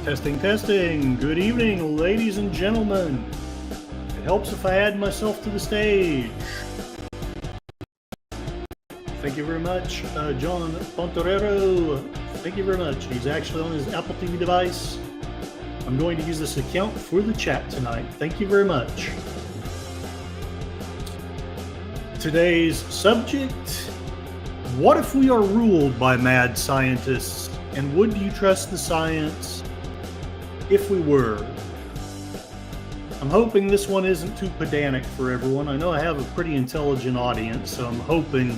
Testing, testing. Good evening, ladies and gentlemen. It helps if I add myself to the stage. Thank you very much, John Pontorero. Thank you very much. He's actually on his Apple TV device. I'm going to use this account for the chat tonight. Thank you very much. Today's subject: what if we are ruled by mad scientists? And would you trust the science if we were? I'm hoping this one isn't too pedantic for everyone. I know I have a pretty intelligent audience, so I'm hoping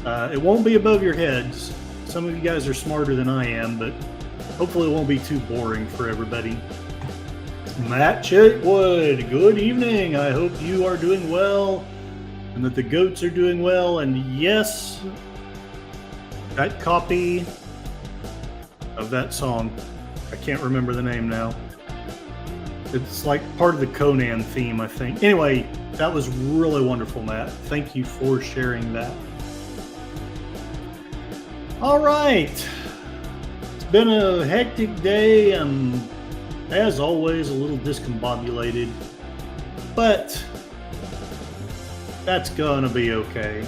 it won't be above your heads. Some of you guys are smarter than I am, but hopefully it won't be too boring for everybody. Matt Chitwood, good evening. I hope you are doing well and that the goats are doing well. And yes, that copy of that song, I can't remember the name now. It's like part of the Conan theme, I think. Anyway, that was really wonderful, Matt. Thank you for sharing that. All right. It's been a hectic day. I'm, as always, a little discombobulated, but that's gonna be okay.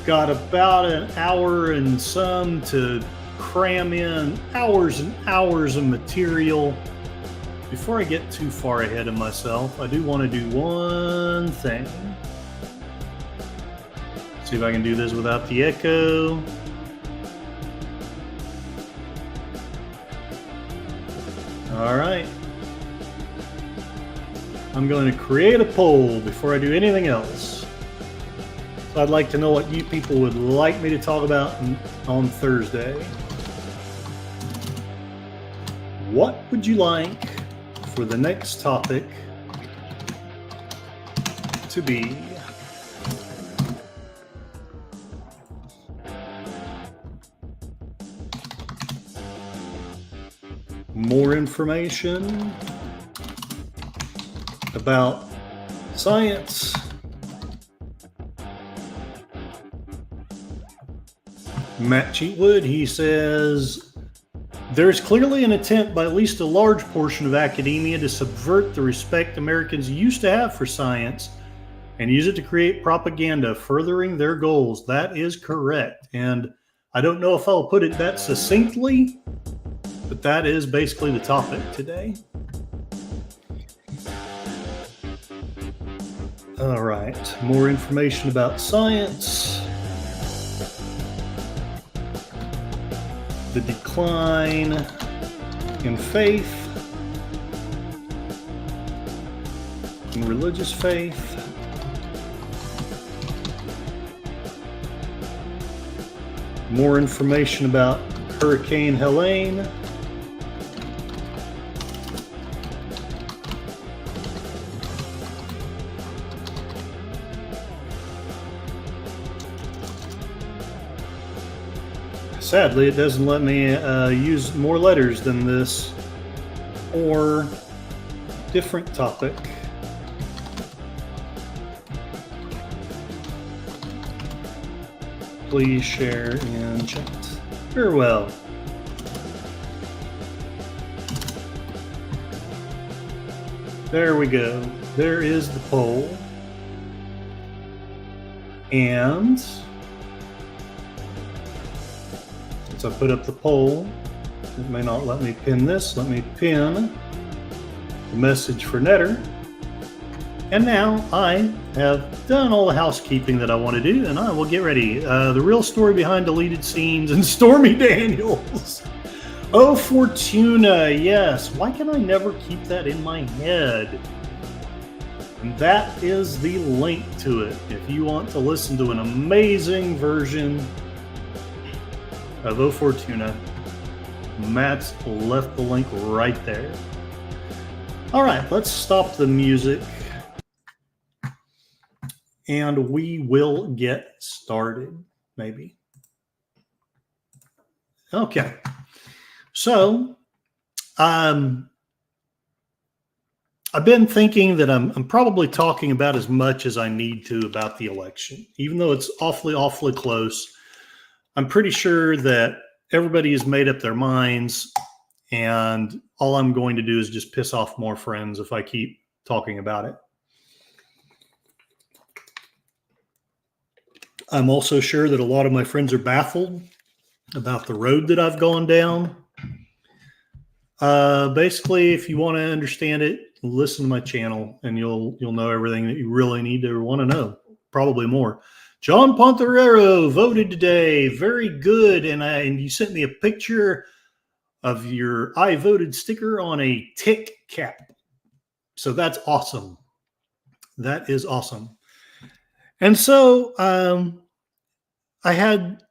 Got about an hour and some to cram in hours and hours of material. Before I get too far ahead of myself, I do want to do one thing. See if I can do this without the echo. All right. I'm going to create a poll before I do anything else. So I'd like to know what you people would like me to talk about on Thursday. What would you like for the next topic to be? More information about science, Matt Cheatwood, he says, there's clearly an attempt by at least a large portion of academia to subvert the respect Americans used to have for science and use it to create propaganda furthering their goals. That is correct. And I don't know if I'll put it that succinctly, but that is basically the topic today. All right, more information about science. The decline in faith, in religious faith. More information about Hurricane Helene. Sadly, it doesn't let me use more letters than this or different topic. Please share in chat. Very well. There we go. There is the poll. And so I put up the poll. It may not let me pin this. Let me pin the message for Netter. And now I have done all the housekeeping that I want to do, and I will get ready. The real story behind deleted scenes and Stormy Daniels. Oh, Fortuna, yes. Why can I never keep that in my head? And that is the link to it. If you want to listen to an amazing version of O Fortuna, Matt's left the link right there. All right, let's stop the music and we will get started, maybe. Okay, so I've been thinking that I'm probably talking about as much as I need to about the election, even though it's awfully close. I'm pretty sure that everybody has made up their minds, And all I'm going to do is just piss off more friends if I keep talking about it. I'm also sure that a lot of my friends are baffled about the road that I've gone down. Basically, if you want to understand it, listen to my channel and you'll know everything that you really need to want to know, probably more. John Ponterero voted today. Very good. And you sent me a picture of your I voted sticker on a tick cap. So that's awesome. That is awesome. And so I had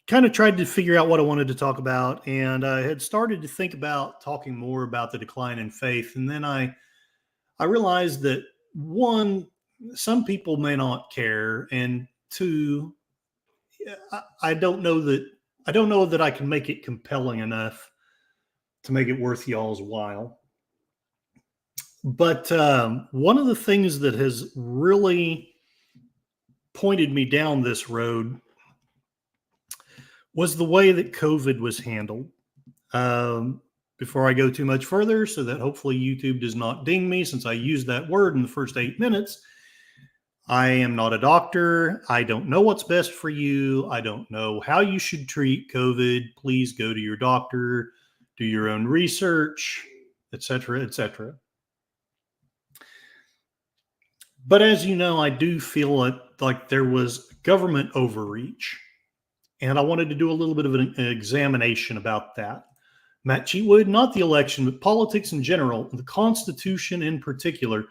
kind of tried to figure out what I wanted to talk about, and I had started to think about talking more about the decline in faith. And then I realized that, one, some people may not care, and two, I don't know that I can make it compelling enough to make it worth y'all's while. But one of the things that has really pointed me down this road was the way that COVID was handled. Before I go too much further, so that hopefully YouTube does not ding me since I used that word in the first 8 minutes, I am not a doctor. I don't know what's best for you. I don't know how you should treat COVID. Please go to your doctor, do your own research, etc., etc. But as you know, I do feel like there was government overreach. And I wanted to do a little bit of an examination about that. Matt Cheatwood, not the election, but politics in general, the Constitution in particular,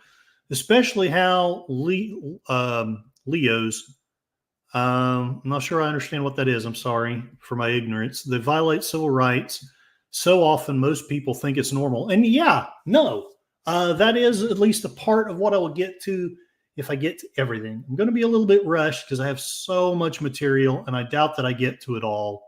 especially how Leo's, I'm not sure I understand what that is. I'm sorry for my ignorance. They violate civil rights so often, most people think it's normal. And yeah, no, that is at least a part of what I will get to if I get to everything. I'm going to be a little bit rushed because I have so much material and I doubt that I get to it all.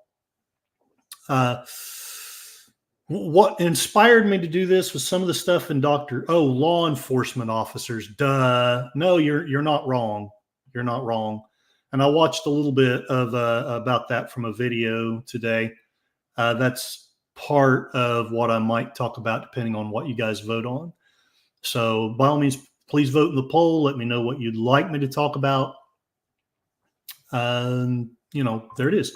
What inspired me to do this was some of the stuff in law enforcement officers. Duh. No, you're not wrong. You're not wrong. And I watched a little bit of about that from a video today. That's part of what I might talk about depending on what you guys vote on. So by all means, please vote in the poll. Let me know what you'd like me to talk about. There it is.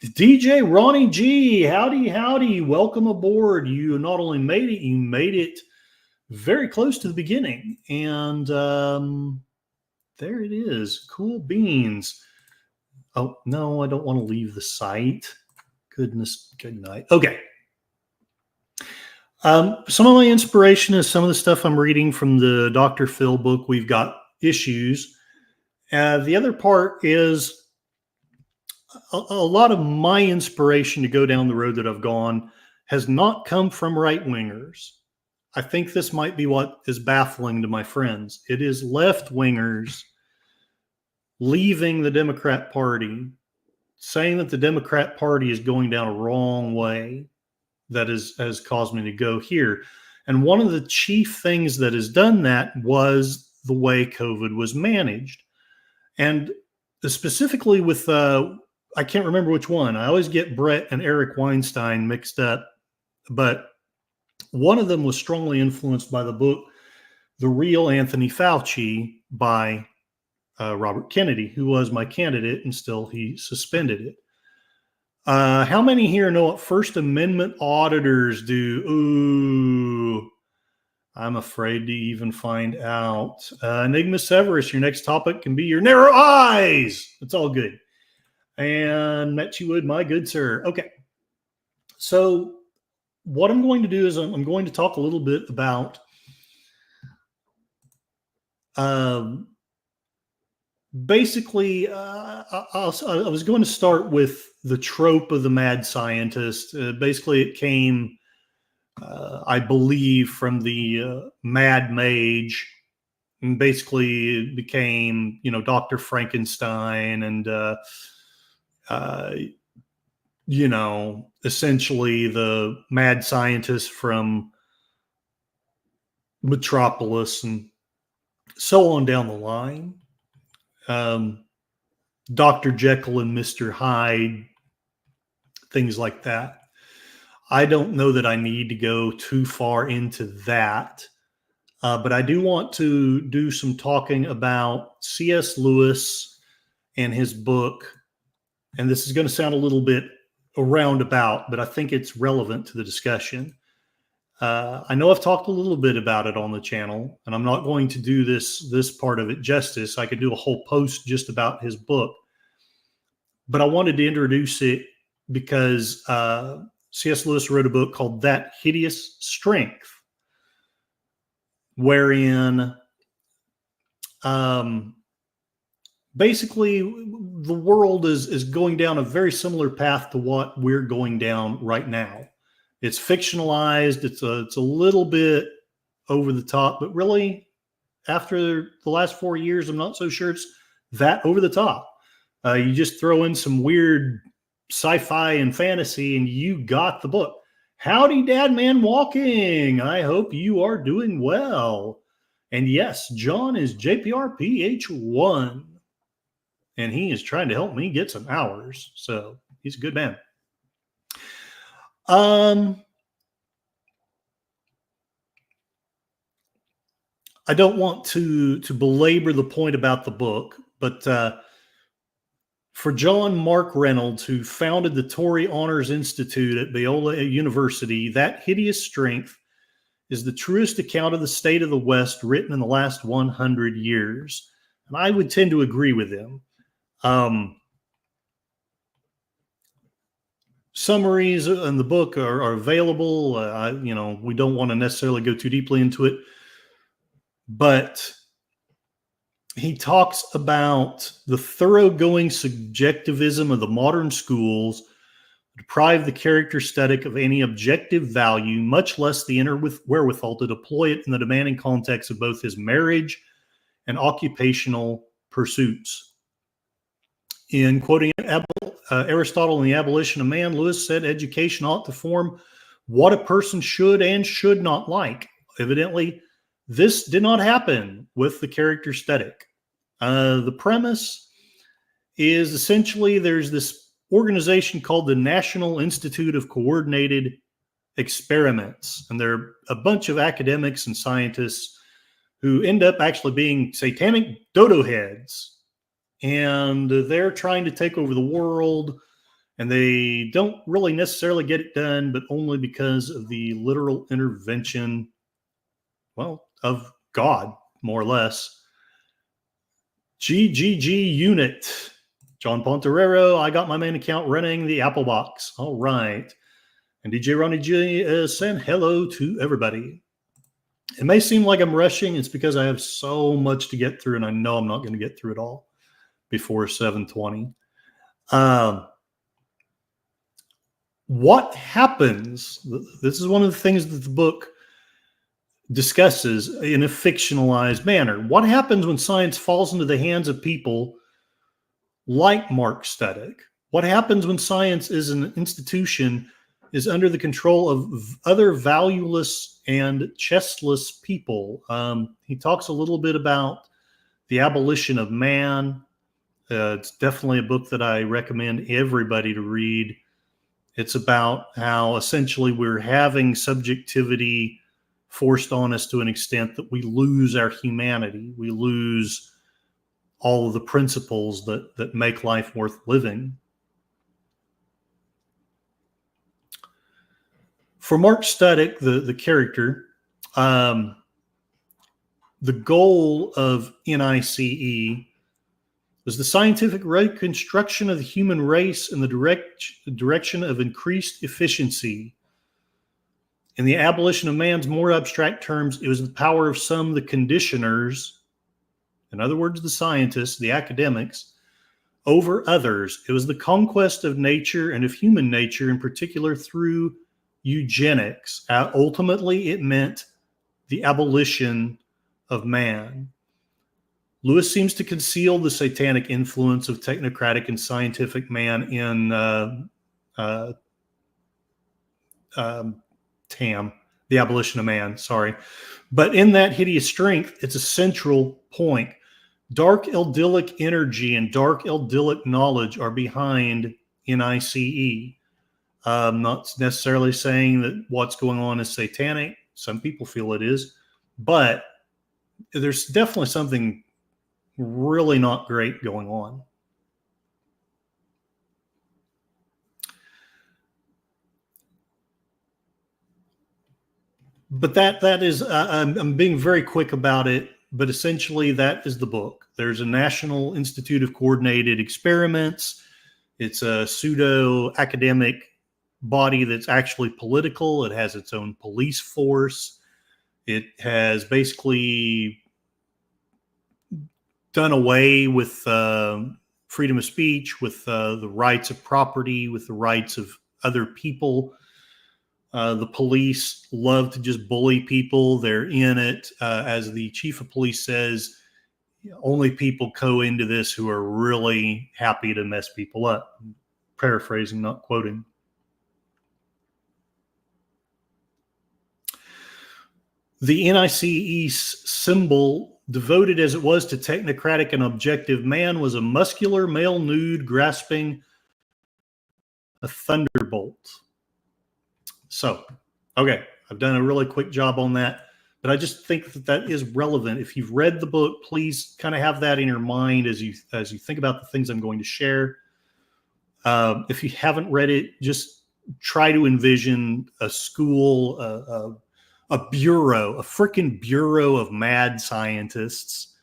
DJ Ronnie G, howdy. Welcome aboard. You not only made it, you made it very close to the beginning. And there it is. Cool beans. Oh, no, I don't want to leave the site. Goodness, good night. Okay. Some of my inspiration is some of the stuff I'm reading from the Dr. Phil book, We've Got Issues. The other part is a lot of my inspiration to go down the road that I've gone has not come from right-wingers. I think this might be what is baffling to my friends. It is left-wingers leaving the Democrat Party, saying that the Democrat Party is going down a wrong way that has caused me to go here. And one of the chief things that has done that was the way COVID was managed. And specifically with, I can't remember which one. I always get Brett and Eric Weinstein mixed up, but one of them was strongly influenced by the book, The Real Anthony Fauci by Robert Kennedy, who was my candidate and still he suspended it. How many here know what First Amendment auditors do? Ooh, I'm afraid to even find out. Enigma Severus, your next topic can be your narrow eyes. It's all good. And Matt Cheatwood, my good sir. Okay. So what I'm going to do is I'm going to talk a little bit about basically, I was going to start with the trope of the mad scientist. Basically, it came, I believe, from the Mad Mage, and basically it became, Dr. Frankenstein, and essentially the mad scientist from Metropolis, and so on down the line. Dr. Jekyll and Mr. Hyde, things like that. I don't know that I need to go too far into that, but I do want to do some talking about C.S. Lewis and his book. And this is going to sound a little bit roundabout, but I think it's relevant to the discussion. I know I've talked a little bit about it on the channel, and I'm not going to do this part of it justice. I could do a whole post just about his book, but I wanted to introduce it because C.S. Lewis wrote a book called That Hideous Strength, wherein basically the world is going down a very similar path to what we're going down right now. It's fictionalized. It's a little bit over the top, but really, after the last 4 years, I'm not so sure it's that over the top. You just throw in some weird sci-fi and fantasy, and you got the book. Howdy, Dad Man Walking. I hope you are doing well. And yes, John is JPRPH1, and he is trying to help me get some hours. So he's a good man. I don't want to belabor the point about the book, but for John Mark Reynolds, who founded the Torrey Honors Institute at Biola University, That Hideous Strength is the truest account of the state of the West written in the last 100 years. And I would tend to agree with him. Summaries in the book are available. We don't want to necessarily go too deeply into it, but he talks about the thoroughgoing subjectivism of the modern schools, deprive the character aesthetic of any objective value, much less the inner wherewithal to deploy it in the demanding context of both his marriage and occupational pursuits. In quoting Aristotle in The Abolition of Man, Lewis said education ought to form what a person should and should not like. Evidently, this did not happen with the character aesthetic. The premise is essentially there's this organization called the National Institute of Coordinated Experiments, and they're a bunch of academics and scientists who end up actually being satanic dodo heads. And they're trying to take over the world, and they don't really necessarily get it done, but only because of the literal intervention, of God, more or less. GGG unit. John Ponterero, I got my main account running the Apple box. All right. And DJ Ronnie G sent hello to everybody. It may seem like I'm rushing. It's because I have so much to get through, and I know I'm not going to get through it all before 7:20. What happens? This is one of the things that the book discusses in a fictionalized manner. What happens when science falls into the hands of people like Mark Studick? What happens when science is an institution, is under the control of other valueless and chestless people? He talks a little bit about The Abolition of Man. It's definitely a book that I recommend everybody to read. It's about how essentially we're having subjectivity forced on us to an extent that we lose our humanity. We lose all of the principles that make life worth living. For Mark Studick, the character, the goal of NICE was the scientific reconstruction of the human race in the direction of increased efficiency. In The Abolition of Man's more abstract terms, it was the power of some, the conditioners, in other words, the scientists, the academics, over others. It was the conquest of nature and of human nature, in particular through eugenics. Ultimately, it meant the abolition of man. Lewis seems to conceal the satanic influence of technocratic and scientific man in TAM, The Abolition of Man, sorry. But in That Hideous Strength, it's a central point. Dark idyllic energy and dark idyllic knowledge are behind NICE. I'm not necessarily saying that what's going on is satanic. Some people feel it is, but there's definitely something really not great going on. But that is, I'm being very quick about it, but essentially that is the book. There's a National Institute of Coordinated Experiments. It's a pseudo academic body that's actually political. It has its own police force. It has basically done away with freedom of speech, with the rights of property, with the rights of other people. The police love to just bully people. They're in it. As the chief of police says, only people go into this who are really happy to mess people up. Paraphrasing, not quoting. The NICE symbol, devoted as it was to technocratic and objective man, was a muscular male nude grasping a thunderbolt. So, okay, I've done a really quick job on that, but I just think that that is relevant. If you've read the book, please kind of have that in your mind as you think about the things I'm going to share. If you haven't read it, just try to envision a school, a bureau, a freaking bureau of mad scientists.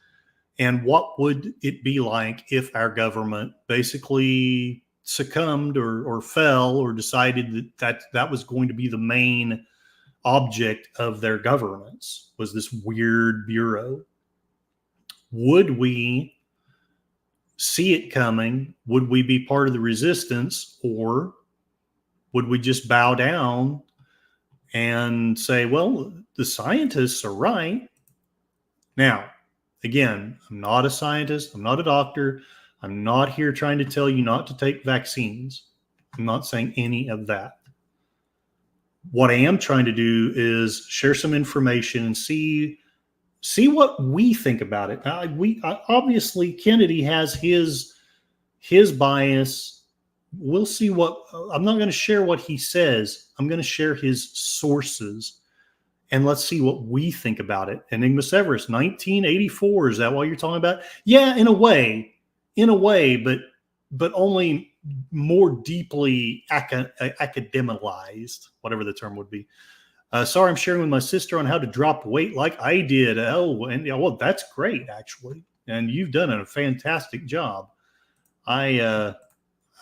And what would it be like if our government basically succumbed or fell or decided that was going to be the main object of their governance, was this weird bureau? Would we see it coming? Would we be part of the resistance, or would we just bow down and say, well, the scientists are right? Now, again, I'm not a scientist. I'm not a doctor. I'm not here trying to tell you not to take vaccines. I'm not saying any of that. What I am trying to do is share some information and see what we think about it. Obviously Kennedy has his bias. We'll see what, I'm not going to share what he says. I'm going to share his sources, and let's see what we think about it. Enigma Severus, 1984. Is that what you're talking about? Yeah, in a way, but only more deeply academicalized, whatever the term would be. Sorry, I'm sharing with my sister on how to drop weight like I did. Oh, and yeah, well, that's great, actually. And you've done a fantastic job. I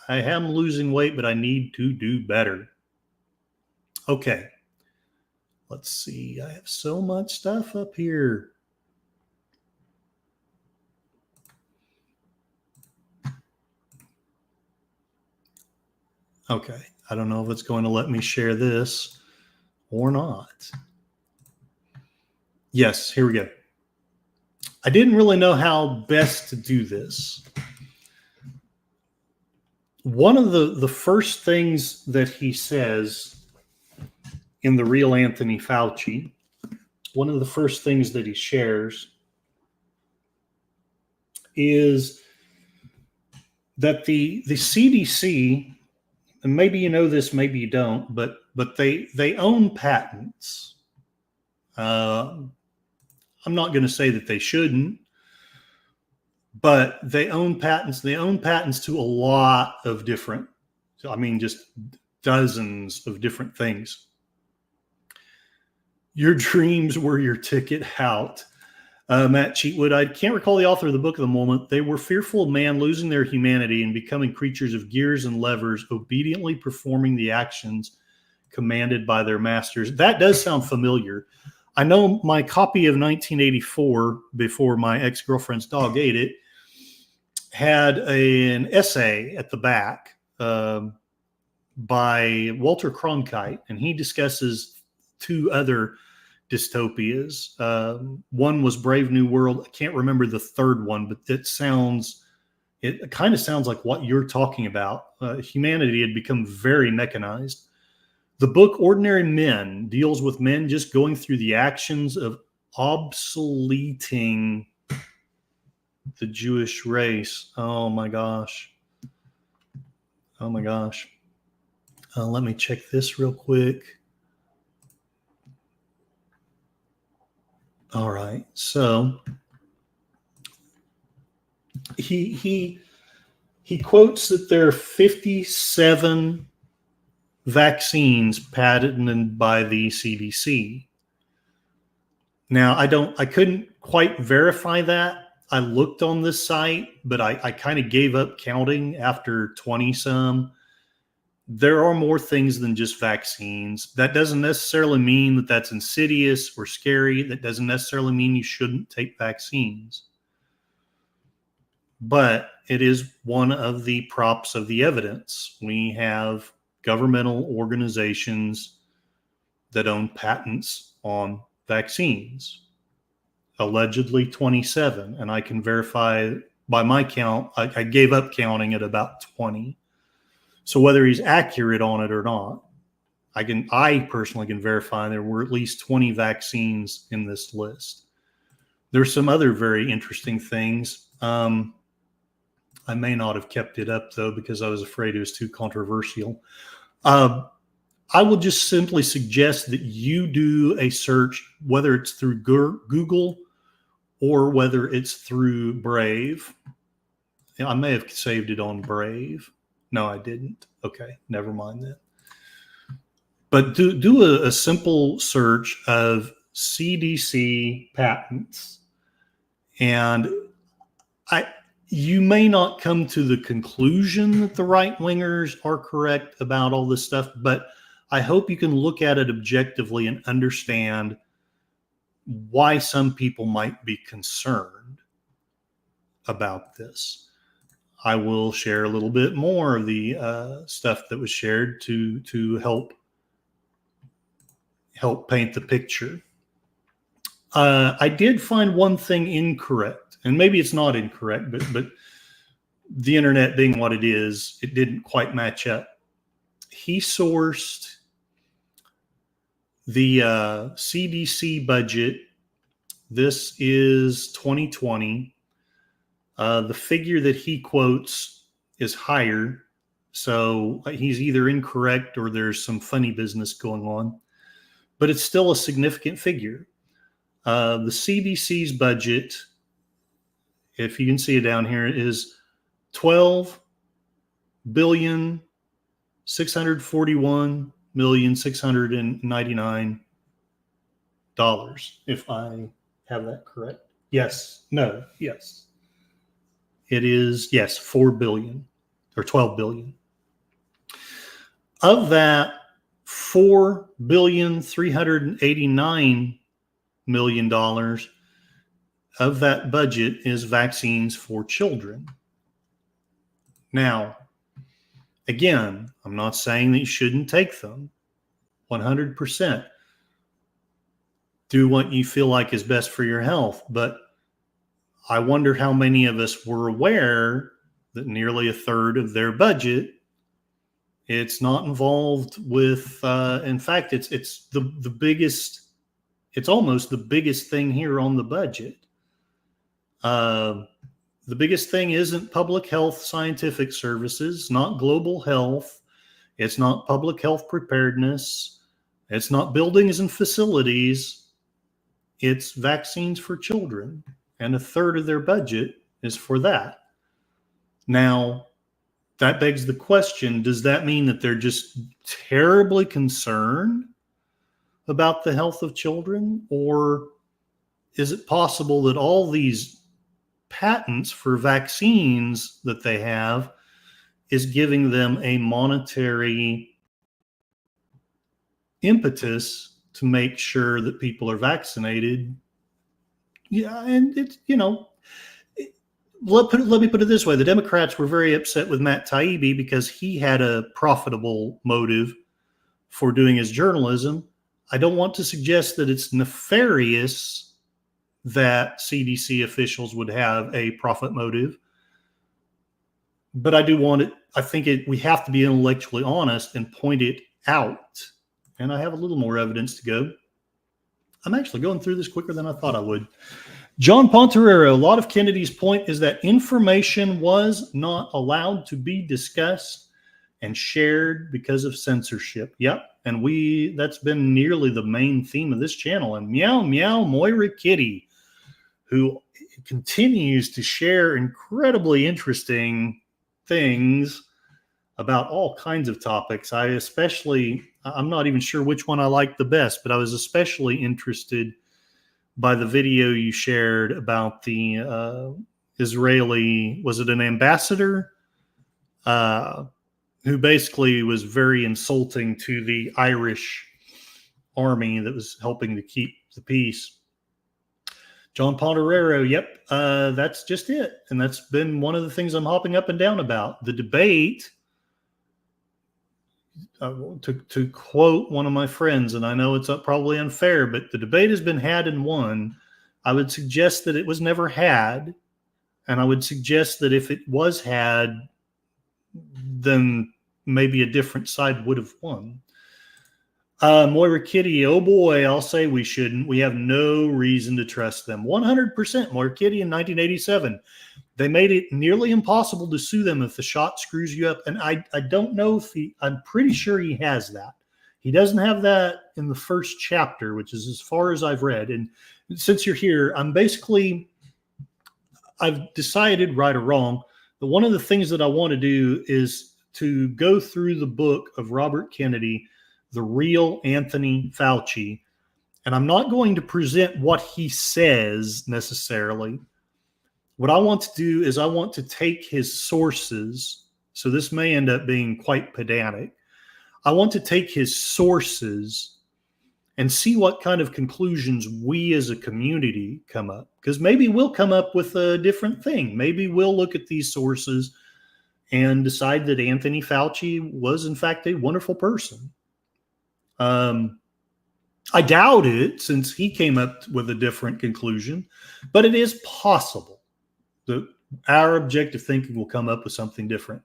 am losing weight, but I need to do better. Okay. Let's see. I have so much stuff up here. Okay. I don't know if it's going to let me share this or not. Yes, here we go. I didn't really know how best to do this. One of the first things that he says in The Real Anthony Fauci, one of the first things that he shares is that the CDC, and maybe you know this, maybe you don't, but they own patents. I'm not going to say that they shouldn't, but they own patents. They own patents to a lot of different, I mean, just dozens of different things. Your dreams were your ticket out. Matt Cheatwood, I can't recall the author of the book at the moment. They were fearful of man losing their humanity and becoming creatures of gears and levers, obediently performing the actions commanded by their masters. That does sound familiar. I know my copy of 1984, before my ex-girlfriend's dog ate it, had an essay at the back by Walter Cronkite, and he discusses two other dystopias. One was Brave New World. I can't remember the third one, but it kind of sounds like what you're talking about. Humanity had become very mechanized. The book Ordinary Men deals with men just going through the actions of obsoleting the Jewish race. Oh my gosh. Let me check this real quick. All right. So he quotes that there are 57 vaccines patented by the CDC. Now, I couldn't quite verify that. I looked on this site, but I kind of gave up counting after 20 some. There are more things than just vaccines. That doesn't necessarily mean that that's insidious or scary. That doesn't necessarily mean you shouldn't take vaccines. But it is one of the props of the evidence. We have governmental organizations that own patents on vaccines, allegedly 27. And I can verify by my count, I gave up counting at about 20. So whether he's accurate on it or not, I personally can verify there were at least 20 vaccines in this list. There's some other very interesting things. I may not have kept it up, though, because I was afraid it was too controversial. I will just simply suggest that you do a search, whether it's through Google or whether it's through Brave. I may have saved it on Brave. No, I didn't. Okay, never mind that. But do a simple search of CDC patents, and you may not come to the conclusion that the right-wingers are correct about all this stuff, but I hope you can look at it objectively and understand why some people might be concerned about this. I will share a little bit more of the stuff that was shared to help paint the picture. I did find one thing incorrect, and maybe it's not incorrect, but the internet being what it is, it didn't quite match up. He sourced the CDC budget. This is 2020. The figure that he quotes is higher, so he's either incorrect or there's some funny business going on, but it's still a significant figure. The CDC's budget, if you can see it down here, is $12,641,699, if I have that correct. Yes. It is, yes, 4 billion or 12 billion. Of that, $4,389,000,000 of that budget is vaccines for children. Now, again, I'm not saying that you shouldn't take them. 100%. Do what you feel like is best for your health, but I wonder how many of us were aware that nearly a third of their budget, it's not involved with, in fact, it's the biggest, it's almost the biggest thing here on the budget. The biggest thing isn't public health scientific services, not global health. It's not public health preparedness. It's not buildings and facilities. It's vaccines for children. And a third of their budget is for that. Now, that begs the question, does that mean that they're just terribly concerned about the health of children? Or is it possible that all these patents for vaccines that they have is giving them a monetary impetus to make sure that people are vaccinated? Yeah, and it's, let me put it this way. The Democrats were very upset with Matt Taibbi because he had a profitable motive for doing his journalism. I don't want to suggest that it's nefarious that CDC officials would have a profit motive, but I do want it. I think we have to be intellectually honest and point it out. And I have a little more evidence to go. I'm actually going through this quicker than I thought I would. John Ponterero, a lot of Kennedy's point is that information was not allowed to be discussed and shared because of censorship. Yep. And that's been nearly the main theme of this channel. And meow, meow, Moira Kitty, who continues to share incredibly interesting things about all kinds of topics. I'm not even sure which one I liked the best, but I was especially interested by the video you shared about the Israeli, was it an ambassador? Who basically was very insulting to the Irish army that was helping to keep the peace. John Ponderero, yep, that's just it. And that's been one of the things I'm hopping up and down about. The debate, to quote one of my friends, and I know it's probably unfair, but the debate has been had and won. I would suggest that it was never had. And I would suggest that if it was had, then maybe a different side would have won. Moira Kitty, oh boy, I'll say we shouldn't. We have no reason to trust them. 100% Moira Kitty in 1987. They made it nearly impossible to sue them if the shot screws you up. And I don't know if I'm pretty sure he has that. He doesn't have that in the first chapter, which is as far as I've read. And since you're here, I've decided, right or wrong, that one of the things that I want to do is to go through the book of Robert Kennedy, The Real Anthony Fauci. And I'm not going to present what he says necessarily. What I want to do is I want to take his sources. So this may end up being quite pedantic. I want to take his sources and see what kind of conclusions we as a community come up. Because maybe we'll come up with a different thing. Maybe we'll look at these sources and decide that Anthony Fauci was, in fact, a wonderful person. I doubt it, since he came up with a different conclusion, but it is possible that our objective thinking will come up with something different.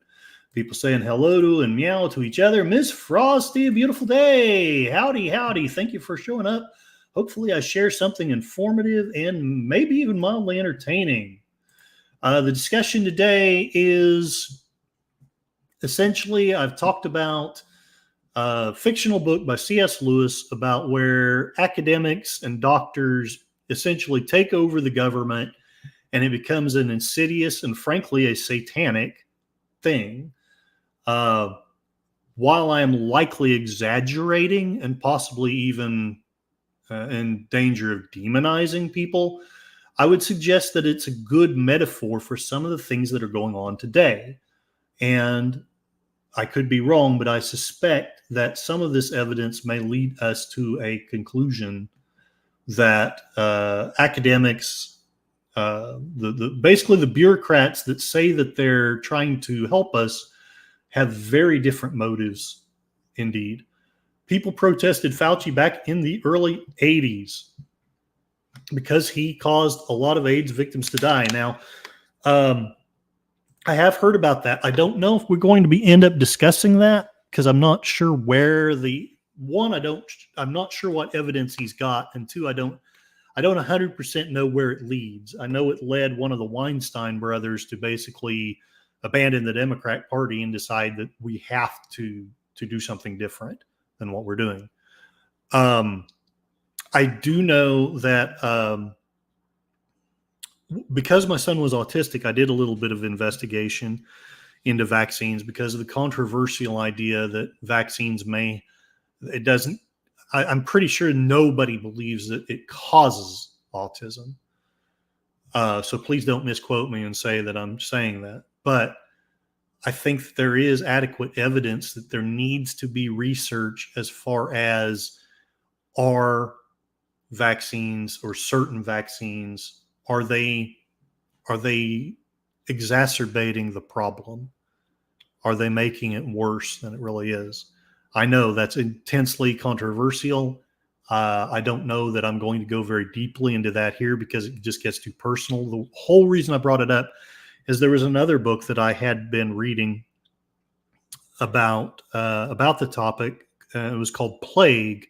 People saying hello to and meow to each other. Miss Frosty, a beautiful day. Howdy, howdy. Thank you for showing up. Hopefully I share something informative and maybe even mildly entertaining. The discussion today is essentially, I've talked about a fictional book by C.S. Lewis about where academics and doctors essentially take over the government and it becomes an insidious and frankly a satanic thing. While I am likely exaggerating and possibly even in danger of demonizing people, I would suggest that it's a good metaphor for some of the things that are going on today. And I could be wrong, but I suspect that some of this evidence may lead us to a conclusion that academics, basically the bureaucrats that say that they're trying to help us, have very different motives indeed. People protested Fauci back in the early 80s because he caused a lot of AIDS victims to die. Now, I have heard about that. I don't know if we're going to end up discussing that because I'm not sure where I'm not sure what evidence he's got, and two, I don't 100% know where it leads. I know it led one of the Weinstein brothers to basically abandon the Democrat Party and decide that we have to do something different than what we're doing. I do know that because my son was autistic, I did a little bit of investigation into vaccines because of the controversial idea that vaccines I'm pretty sure nobody believes that it causes autism. So please don't misquote me and say that I'm saying that. But I think that there is adequate evidence that there needs to be research as far as are vaccines or certain vaccines, are they exacerbating the problem? Are they making it worse than it really is? I know that's intensely controversial. I don't know that I'm going to go very deeply into that here because it just gets too personal. The whole reason I brought it up is there was another book that I had been reading about the topic. It was called Plague,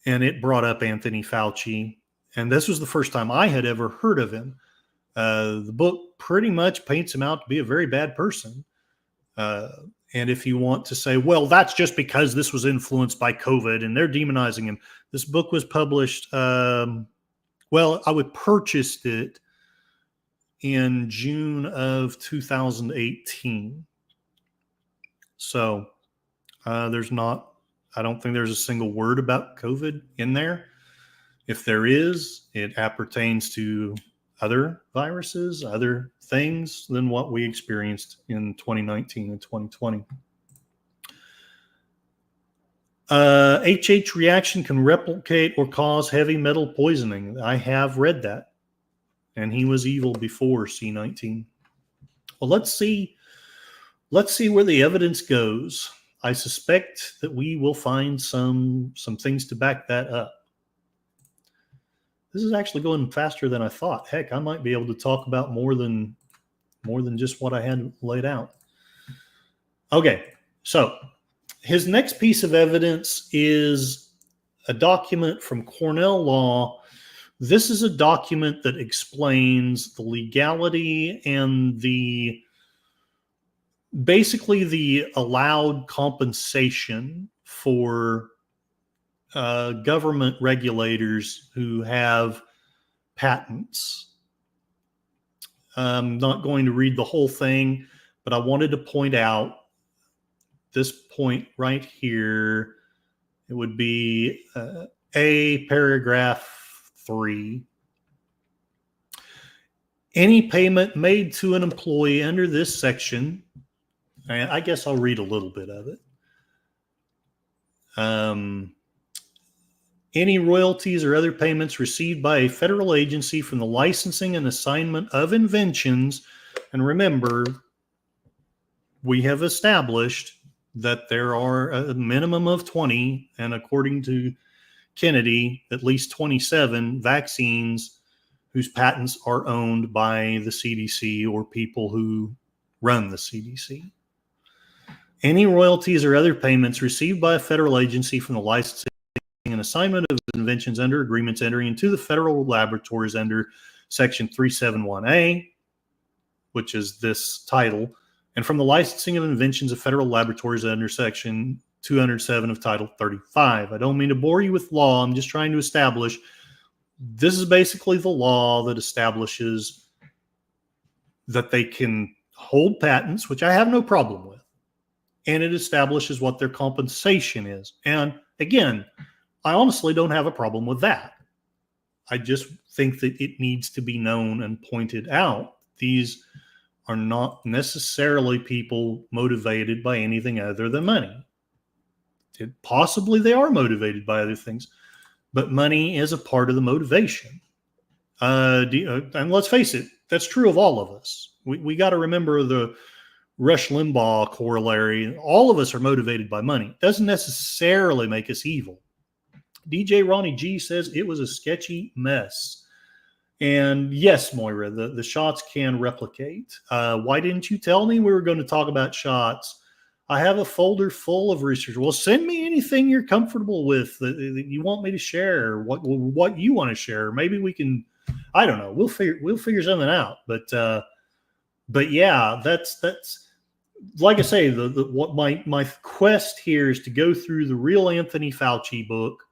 and it brought up Anthony Fauci. And this was the first time I had ever heard of him. The book pretty much paints him out to be a very bad person. And if you want to say, well, that's just because this was influenced by COVID and they're demonizing him. This book was published, I purchased it in June of 2018. So I don't think there's a single word about COVID in there. If there is, it appertains to other viruses, other things than what we experienced in 2019 and 2020. HH reaction can replicate or cause heavy metal poisoning. I have read that. And he was evil before C19. Well, let's see where the evidence goes. I suspect that we will find some things to back that up. This is actually going faster than I thought. Heck, I might be able to talk about more than just what I had laid out. Okay, so his next piece of evidence is a document from Cornell Law. This is a document that explains the legality and basically the allowed compensation for government regulators who have patents. I'm not going to read the whole thing, but I wanted to point out this point right here. It would be A, paragraph 3. Any payment made to an employee under this section, I guess I'll read a little bit of it. Any royalties or other payments received by a federal agency from the licensing and assignment of inventions, and remember, we have established that there are a minimum of 20, and according to Kennedy, at least 27 vaccines whose patents are owned by the CDC or people who run the CDC. Any royalties or other payments received by a federal agency from the licensing and assignment of inventions under agreements entering into the federal laboratories under Section 371A, which is this title, and from the licensing of inventions of federal laboratories under Section 207 of Title 35. I don't mean to bore you with law. I'm just trying to establish this is basically the law that establishes that they can hold patents, which I have no problem with, and it establishes what their compensation is. And again, I honestly don't have a problem with that. I just think that it needs to be known and pointed out. These are not necessarily people motivated by anything other than money. Possibly they are motivated by other things, but money is a part of the motivation. And let's face it, that's true of all of us. We got to remember the Rush Limbaugh corollary. All of us are motivated by money. It doesn't necessarily make us evil. DJ Ronnie G says it was a sketchy mess. And yes, Moira, the shots can replicate. Why didn't you tell me we were going to talk about shots? I have a folder full of research. Well, send me anything you're comfortable with that you want me to share, what you want to share. Maybe we can, I don't know. We'll figure something out. But yeah, that's like I say, what my quest here is to go through the real Anthony Fauci book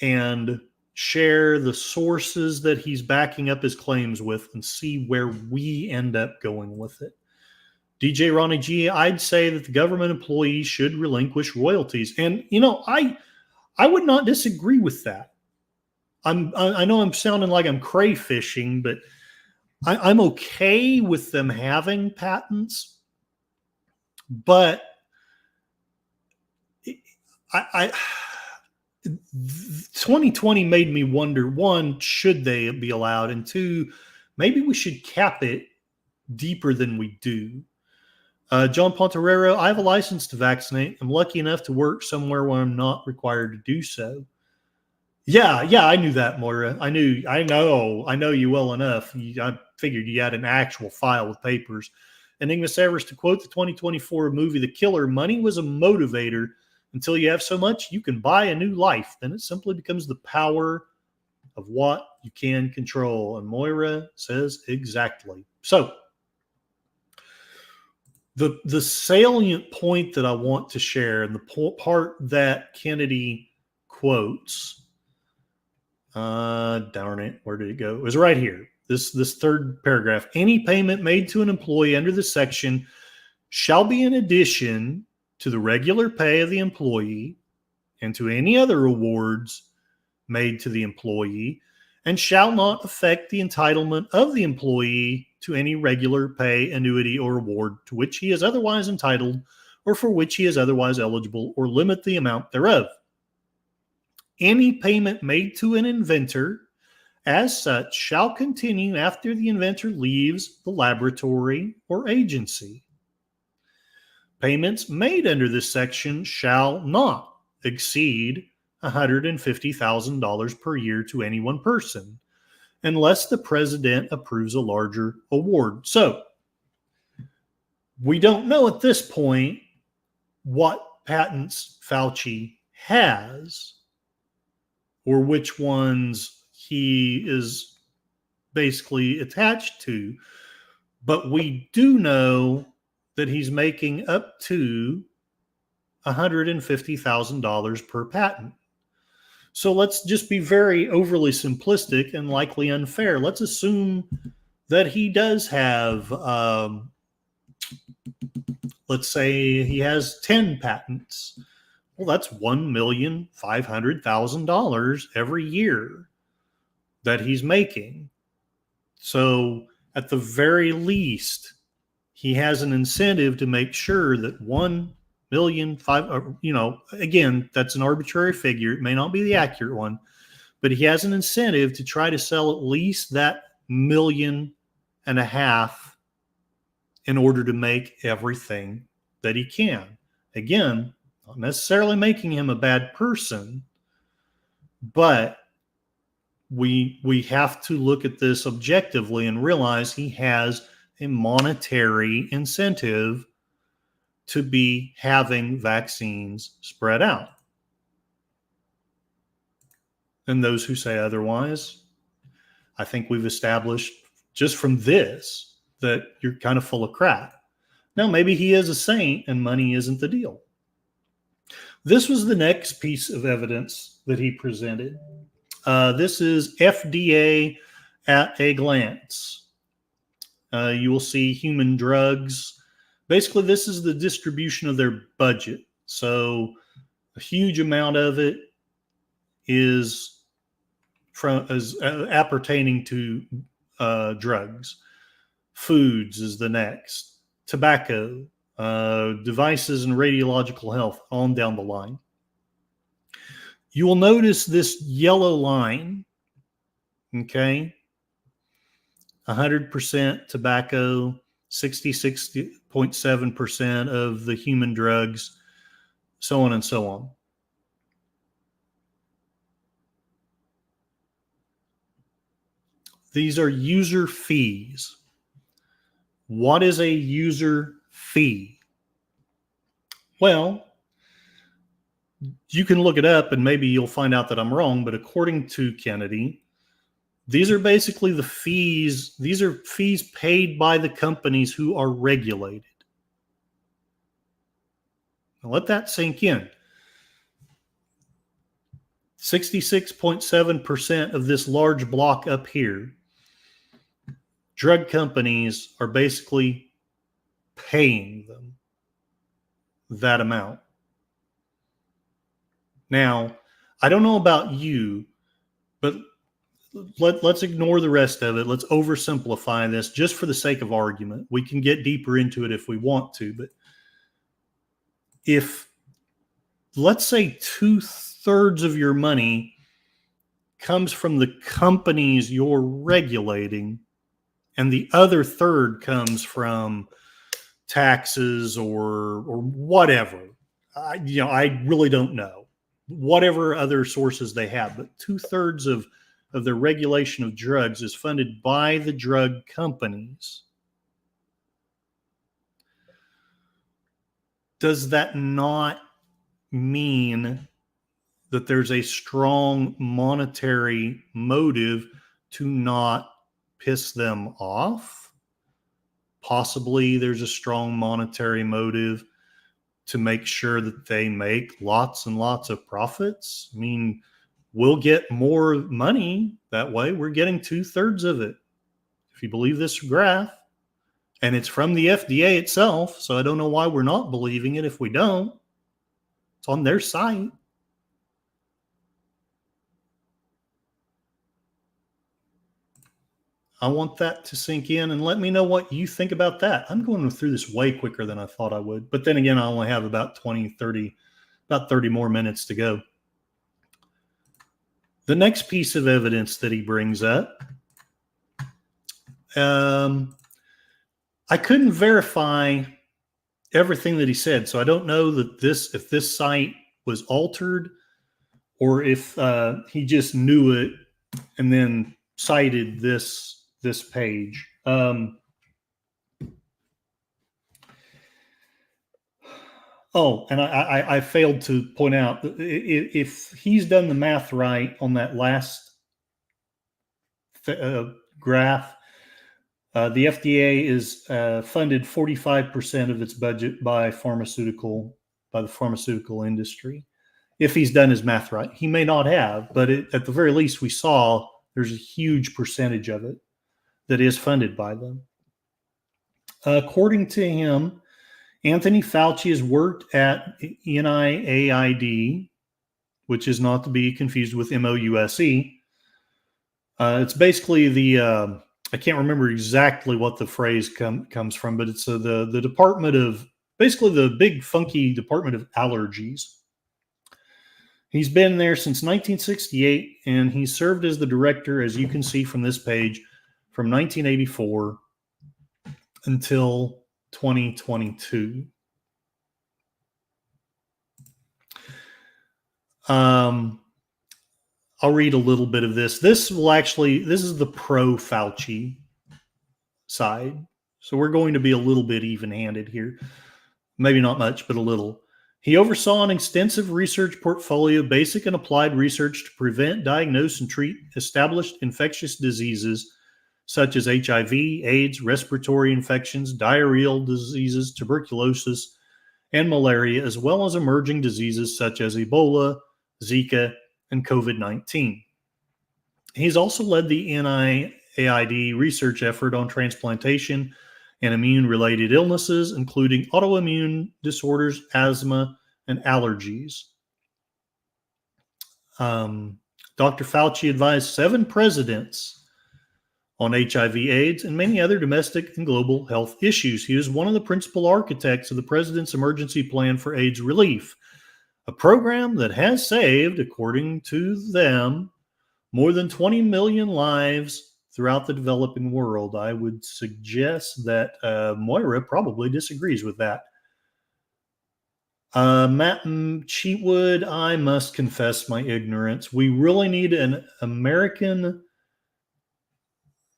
and share the sources that he's backing up his claims with and see where we end up going with it. DJ Ronnie G, I'd say that the government employees should relinquish royalties. And, I would not disagree with that. I know I'm sounding like I'm crayfishing, but I'm okay with them having patents. But 2020 made me wonder, one, should they be allowed? And two, maybe we should cap it deeper than we do. John Ponterero, I have a license to vaccinate. I'm lucky enough to work somewhere where I'm not required to do so. Yeah, I knew that, Moira. I know you well enough. I figured you had an actual file with papers. Enigma Severs, to quote the 2024 movie The Killer, money was a motivator. Until you have so much, you can buy a new life. Then it simply becomes the power of what you can control. And Moira says exactly. So The salient point that I want to share, and the part that Kennedy quotes, darn it, where did it go? It was right here. This third paragraph. Any payment made to an employee under this section shall be in addition to the regular pay of the employee and to any other awards made to the employee, and shall not affect the entitlement of the employee to any regular pay, annuity, or award to which he is otherwise entitled or for which he is otherwise eligible, or limit the amount thereof. Any payment made to an inventor as such shall continue after the inventor leaves the laboratory or agency. Payments made under this section shall not exceed $150,000 per year to any one person, unless the president approves a larger award. So, we don't know at this point what patents Fauci has or which ones he is basically attached to, but we do know that he's making up to $150,000 per patent. So let's just be very overly simplistic and likely unfair. Let's assume that he does have, let's say he has 10 patents. Well, that's $1,500,000 every year that he's making. So at the very least, he has an incentive to make sure that 1,500,000, again, that's an arbitrary figure. It may not be the accurate one, but he has an incentive to try to sell at least that 1.5 million in order to make everything that he can. Again, not necessarily making him a bad person, but we have to look at this objectively and realize he has a monetary incentive to be having vaccines spread out. And those who say otherwise, I think we've established just from this that you're kind of full of crap. Now, maybe he is a saint and money isn't the deal. This was the next piece of evidence that he presented. This is FDA at a glance. You will see human drugs. Basically, this is the distribution of their budget. So a huge amount of it is appertaining to drugs. Foods is the next. Tobacco, devices and radiological health, on down the line. You will notice this yellow line, okay? 100% tobacco, 66.7% of the human drugs, so on and so on. These are user fees. What is a user fee? Well, you can look it up and maybe you'll find out that I'm wrong, but according to Kennedy, these are basically the fees. These are fees paid by the companies who are regulated. Now let that sink in. 66.7% of this large block up here, drug companies are basically paying them that amount. Now, I don't know about you, but let's ignore the rest of it. Let's oversimplify this just for the sake of argument. We can get deeper into it if we want to, but if, let's say, 2/3 of your money comes from the companies you're regulating, and the other third comes from taxes or whatever. I really don't know. Whatever other sources they have, but 2/3 of the regulation of drugs is funded by the drug companies. Does that not mean that there's a strong monetary motive to not piss them off? Possibly there's a strong monetary motive to make sure that they make lots and lots of profits. I mean, we'll get more money that way. We're getting 2/3 of it, if you believe this graph. And it's from the FDA itself, so I don't know why we're not believing it if we don't. It's on their site. I want that to sink in, and let me know what you think about that. I'm going through this way quicker than I thought I would. But then again, I only have about 30 more minutes to go. The next piece of evidence that he brings up, I couldn't verify everything that he said, so I don't know that if this site was altered or if he just knew it and then cited this page. And I failed to point out, if he's done the math right on that last graph, the FDA is funded 45% of its budget by the pharmaceutical industry. If he's done his math right, he may not have, but at the very least, we saw there's a huge percentage of it that is funded by them. According to him, Anthony Fauci has worked at NIAID, which is not to be confused with MOUSE. It's basically I can't remember exactly what the phrase comes from, but it's the department of, basically the big funky department of allergies. He's been there since 1968, and he served as the director, as you can see from this page, from 1984 until 2022. I'll read a little bit of this. This is the pro-Fauci side. So we're going to be a little bit even-handed here. Maybe not much, but a little. He oversaw an extensive research portfolio, basic and applied research to prevent, diagnose, and treat established infectious diseases such as HIV, AIDS, respiratory infections, diarrheal diseases, tuberculosis, and malaria, as well as emerging diseases such as Ebola, Zika, and COVID-19. He's also led the NIAID research effort on transplantation and immune-related illnesses, including autoimmune disorders, asthma, and allergies. Dr. Fauci advised 7 presidents on HIV/AIDS and many other domestic and global health issues. He was one of the principal architects of the President's Emergency Plan for AIDS Relief, a program that has saved, according to them, more than 20 million lives throughout the developing world. I would suggest that Moira probably disagrees with that. Matt Cheatwood, I must confess my ignorance. We really need an American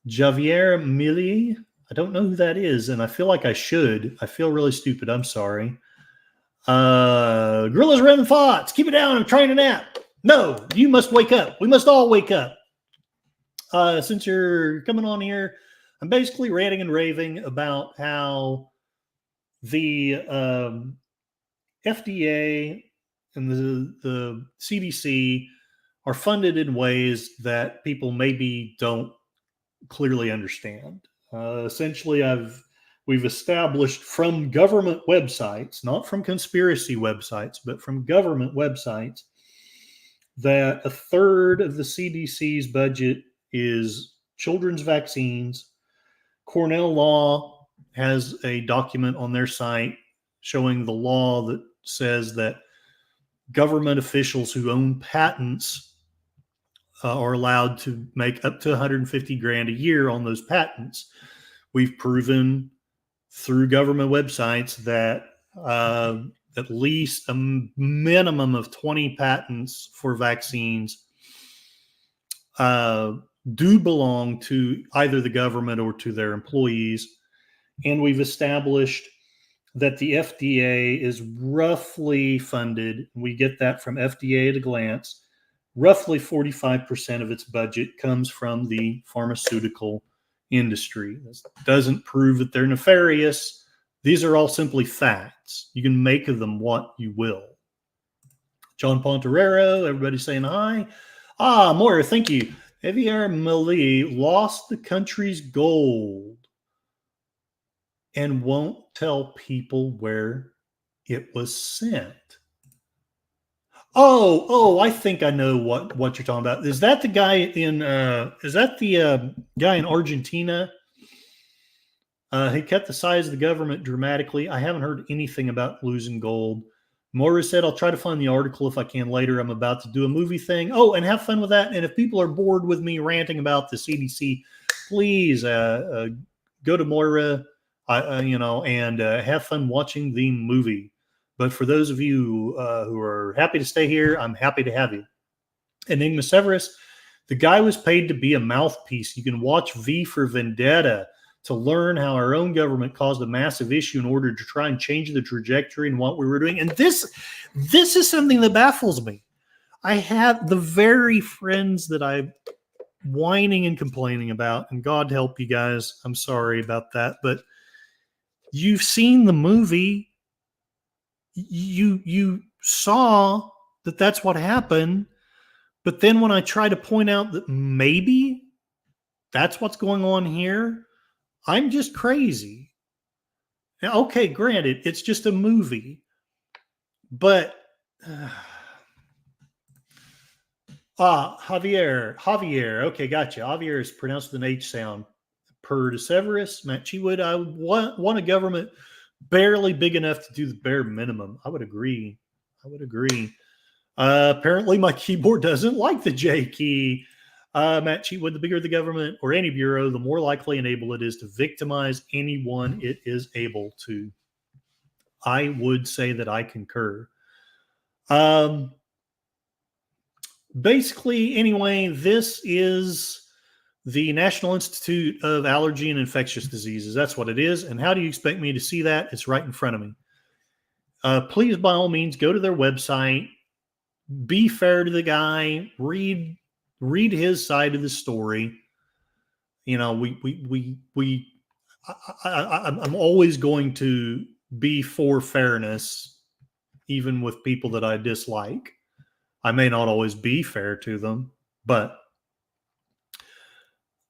Javier Milei. I don't know who that is, and I feel like I should. I feel really stupid. I'm sorry. Gorillas Random Thoughts. Keep it down. I'm trying to nap. No, you must wake up. We must all wake up. Since you're coming on here, I'm basically ranting and raving about how the FDA and the CDC are funded in ways that people maybe don't clearly understand. Essentially, we've established from government websites, not from conspiracy websites, but from government websites, that 1/3 of the CDC's budget is children's vaccines. Cornell Law has a document on their site showing the law that says that government officials who own patents are allowed to make up to $150,000 a year on those patents. We've proven through government websites that at least a minimum of 20 patents for vaccines do belong to either the government or to their employees. And we've established that the FDA is roughly funded. We get that from FDA at a glance. Roughly 45% of its budget comes from the pharmaceutical industry. This doesn't prove that they're nefarious. These are all simply facts. You can make of them what you will. John Ponterero, everybody saying hi. Moira, thank you. Javier Milei lost the country's gold and won't tell people where it was sent. I think I know what you're talking about. Is that the guy in guy in Argentina? He cut the size of the government dramatically. I haven't heard anything about losing gold. Moira said, I'll try to find the article if I can later. I'm about to do a movie thing. Oh, and have fun with that. And if people are bored with me ranting about the CDC, please go to Moira, and have fun watching the movie. But for those of you who are happy to stay here, I'm happy to have you. Enigma Severus, the guy was paid to be a mouthpiece. You can watch V for Vendetta to learn how our own government caused a massive issue in order to try and change the trajectory and what we were doing. And this is something that baffles me. I have the very friends that I'm whining and complaining about, and God help you guys, I'm sorry about that, but you've seen the movie. You saw that that's what happened, but then when I try to point out that maybe that's what's going on here, I'm just crazy. Now, okay, granted, it's just a movie, but Javier. Okay, gotcha. Javier is pronounced with an H sound. Per de Severus, Matt Chewood, I want a government barely big enough to do the bare minimum. I would agree. Apparently, my keyboard doesn't like the J key. Matt Cheatwood, the bigger the government or any bureau, the more likely and able it is to victimize anyone it is able to. I would say that I concur. Basically, anyway, this is the National Institute of Allergy and Infectious Diseases. That's what it is. And how do you expect me to see that? It's right in front of me. Please, by all means, go to their website. Be fair to the guy. Read his side of the story. You know, I'm always going to be for fairness, even with people that I dislike. I may not always be fair to them, but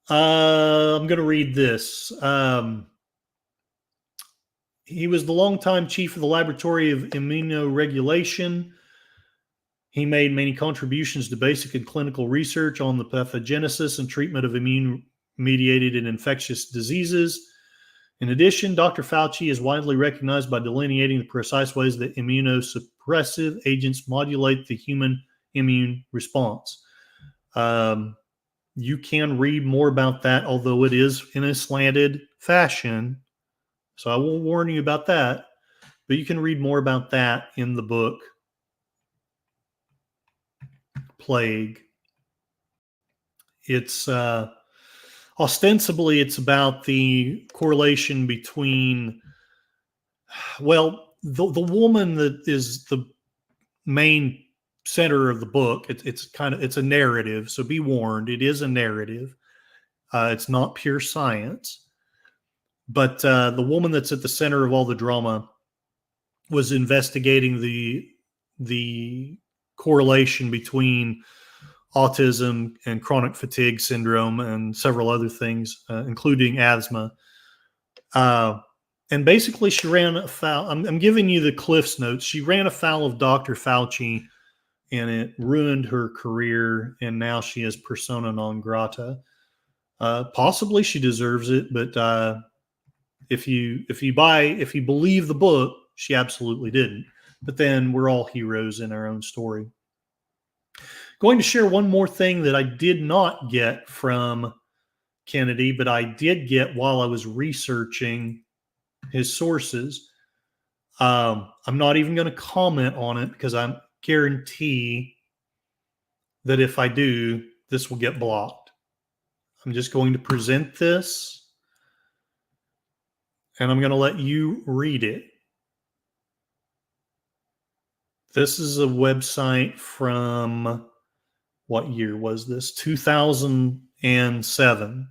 I'm going to read this. He was the longtime chief of the Laboratory of Immunoregulation. He made many contributions to basic and clinical research on the pathogenesis and treatment of immune-mediated and infectious diseases. In addition, Dr. Fauci is widely recognized by delineating the precise ways that immunosuppressive agents modulate the human immune response. You can read more about that, although it is in a slanted fashion. So I will warn you about that. But you can read more about that in the book Plague. It's ostensibly it's about the correlation between, well, the woman that is the main center of the book. It's a narrative, so be warned. It is a narrative. It's not pure science. But the woman that's at the center of all the drama was investigating the correlation between autism and chronic fatigue syndrome and several other things, including asthma. And basically, she ran afoul. I'm giving you the Cliff's notes. She ran afoul of Dr. Fauci, and it ruined her career. And now she is persona non grata. Possibly she deserves it, but if you believe the book, she absolutely didn't. But then we're all heroes in our own story. Going to share one more thing that I did not get from Kennedy, but I did get while I was researching his sources. I'm not even going to comment on it because I guarantee that if I do, this will get blocked. I'm just going to present this, and I'm going to let you read it. This is a website from, what year was this? 2007.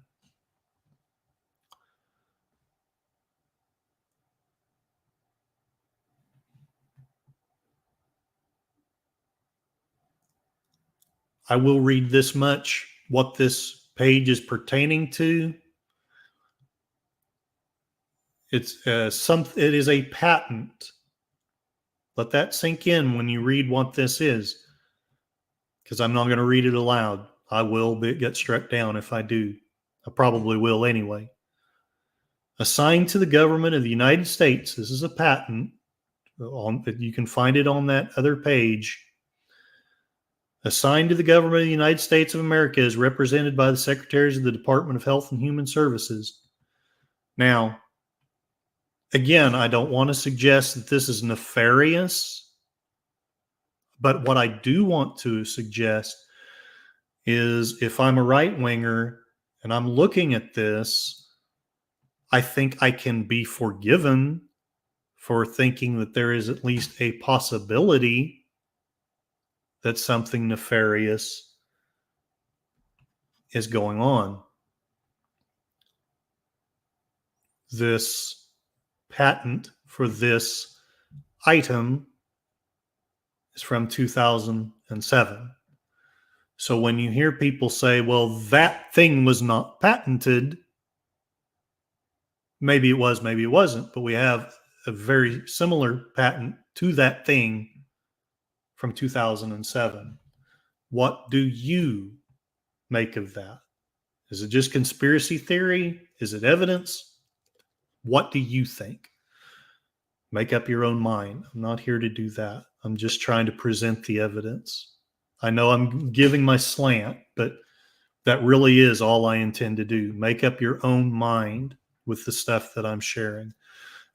I will read this much. What this page is pertaining to, it is a patent. Let that sink in when you read what this is, because I'm not going to read it aloud. I will get struck down if I do. I probably will anyway. Assigned to the government of the United States. This is a patent. You can find it on that other page. Assigned to the government of the United States of America is represented by the secretaries of the Department of Health and Human Services. Now, again, I don't want to suggest that this is nefarious, but what I do want to suggest is if I'm a right-winger and I'm looking at this, I think I can be forgiven for thinking that there is at least a possibility that something nefarious is going on. This patent for this item is from 2007. So when you hear people say, well, that thing was not patented, maybe it was, maybe it wasn't, but we have a very similar patent to that thing from 2007. What do you make of that? Is it just conspiracy theory? Is it evidence? What do you think? Make up your own mind. I'm not here to do that. I'm just trying to present the evidence. I know I'm giving my slant, but that really is all I intend to do. Make up your own mind with the stuff that I'm sharing.